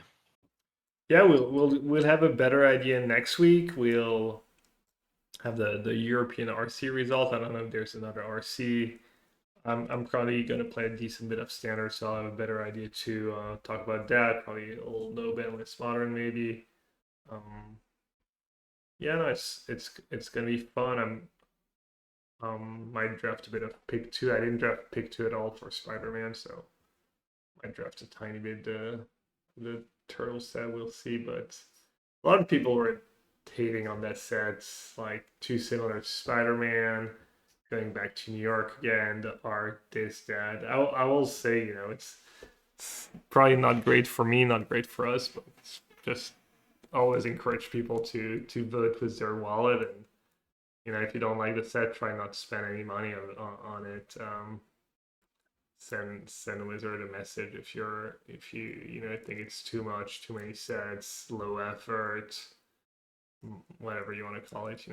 yeah. We'll have a better idea next week. We'll have the European RC result. I don't know if there's another RC. I'm probably gonna play a decent bit of standard, so I'll have a better idea to talk about that. Probably a little no bandwidth modern maybe. Um, yeah, no, it's gonna be fun. Might draft a bit of pick two. I didn't draft pick two at all for Spider-Man, so might draft a tiny bit the turtle set. We'll see, but a lot of people were hating on that set. It's like too similar to Spider-Man. Going back to New York again, the art, this, that. I will say, it's probably not great for me, not great for us, but it's just always encourage people to vote with their wallet, and if you don't like the set, try not to spend any money on it. Send Wizard a message if you think it's too much, too many sets, low effort, whatever you want to call it.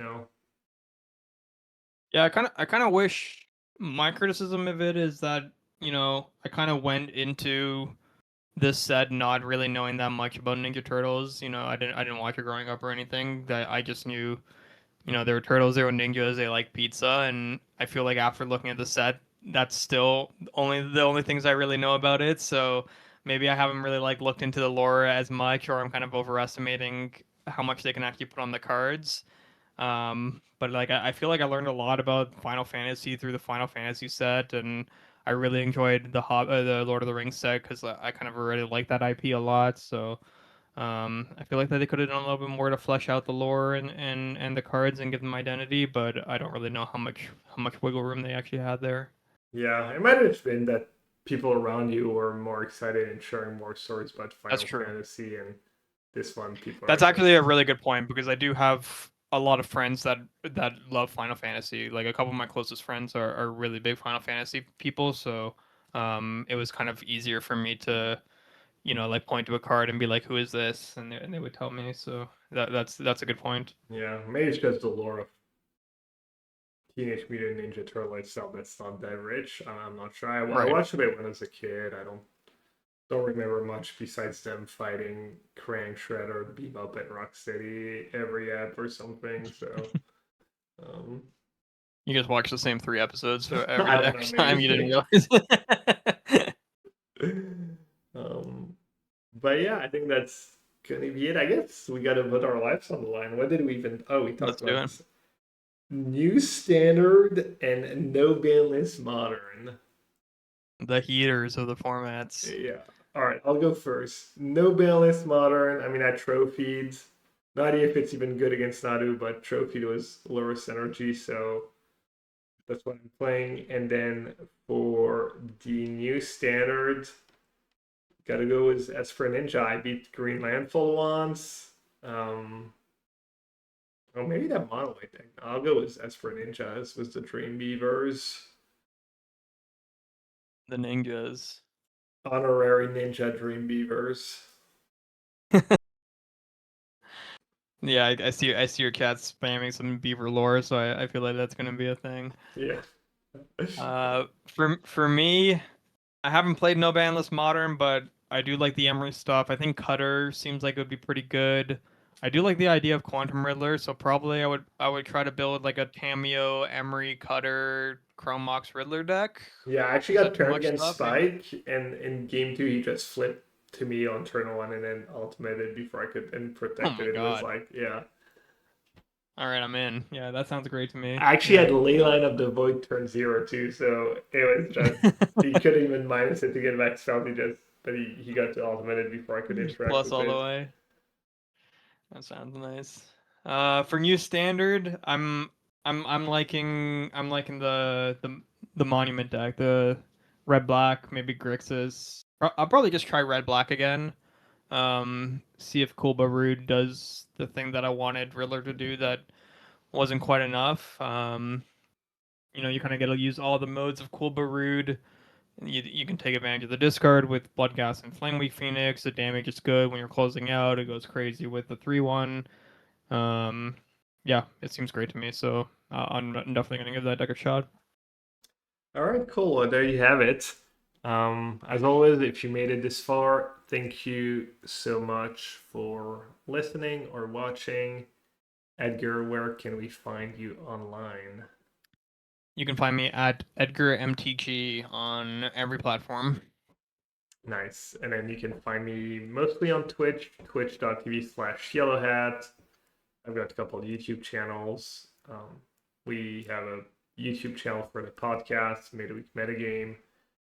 Yeah, I kind of wish, my criticism of it is that I kind of went into this set not really knowing that much about Ninja Turtles. I didn't watch it growing up or anything. That I just knew, they were turtles, they were ninjas, they like pizza, and I feel like after looking at the set, that's still the only things I really know about it. So maybe I haven't really like looked into the lore as much, or I'm kind of overestimating how much they can actually put on the cards. But like I feel like I learned a lot about Final Fantasy through the Final Fantasy set, and I really enjoyed the Lord of the Rings set because I kind of already like that IP a lot. So I feel like that they could have done a little bit more to flesh out the lore and the cards and give them identity, but I don't really know how much wiggle room they actually had there. Yeah, it might have just been that people around you were more excited and sharing more stories about That's Final true. Fantasy, and this one people are That's actually just a really good point because I do have a lot of friends that love Final Fantasy. Like a couple of my closest friends are really big Final Fantasy people, so it was kind of easier for me to, like point to a card and be like, "Who is this?" and they would tell me. So that's a good point. yeah. Maybe it's just the lore of Teenage Mutant Ninja Turtle itself that's not that rich. I'm not sure. I Right. watched a bit when I was a kid. I don't remember much besides them fighting Krang, Shredder, Bebop, and Rocksteady every app or something. So um, You just watch the same 3 episodes for I every don't know, every time you didn't maybe. realize. um, but yeah, I think that's gonna be it. I guess we gotta put our lives on the line. What did we even? Oh, we talked Let's do about it. new standard and no ban list modern. The heaters of the formats. Yeah. All right, I'll go first. No ban list modern. I mean, I trophied. Not if it's even good against Nadu, but trophied was lowest energy, so that's what I'm playing. And then for the new standard, gotta go with as for Ninja. I beat Green Landfall once. Oh, maybe that monolith thing. I'll go with as for Ninja. This was the Dream Beavers. The ninjas. Honorary Ninja Dream Beavers. Yeah, I see your cat spamming some beaver lore, so I feel like that's gonna be a thing. Yeah. For me, I haven't played No Bandless Modern, but I do like the Emery stuff. I think Cutter seems like it would be pretty good. I do like the idea of Quantum Riddler, so probably I would try to build like a Tamio, Emery, Cutter, Chrome Mox Riddler deck. Yeah, I actually Is that got too paired much against stuff? Maybe. Spike, and in game two, he just flipped to me on turn one and then ultimated before I could, and Oh protected my it. It was god. like, yeah. All right, I'm in. Yeah, that sounds great to me. I actually Yeah. had Leyline of the Void turn zero too, so it was just, he couldn't even minus it to get back spell. But he got to ultimated before I could Just interact plus with all the it. way. That sounds nice. For new standard, I'm liking the monument deck, the red black, maybe Grixis. I'll probably just try red black again. See if Kulbarud does the thing that I wanted Riddler to do that wasn't quite enough. You kind of get to use all the modes of Kulbarud. You can take advantage of the discard with Bloodghast and Flameweak Phoenix. The damage is good when you're closing out. It goes crazy with the 3/1. Um, yeah, it seems great to me. So I'm definitely gonna give that deck a shot. All right, cool. Well, there you have it. As always, if you made it this far, thank you so much for listening or watching. Edgar, where can we find you online? You can find me at Edgar MTG on every platform. Nice. And then you can find me mostly on Twitch, twitch.tv/yellowhat. I've got a couple of YouTube channels. We have a YouTube channel for the podcast, Midweek Metagame.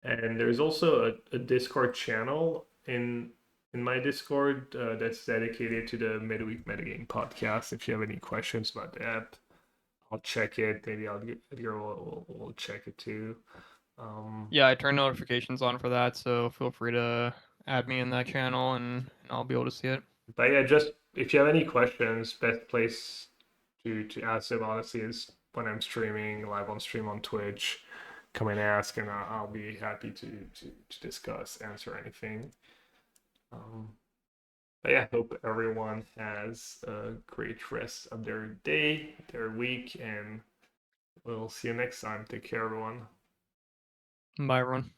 And there's also a Discord channel in my Discord that's dedicated to the Midweek Metagame podcast. If you have any questions about that, I'll check it. Maybe Edgar will check it too. Um, Yeah, I turn notifications on for that, so feel free to add me in that channel, and I'll be able to see it. but yeah, just if you have any questions, best place to ask them honestly is when I'm streaming live on stream on Twitch. Come and ask, and I'll be happy to discuss, answer anything. Um, but yeah, hope everyone has a great rest of their day, their week, and we'll see you next time. Take care, everyone. Bye, everyone.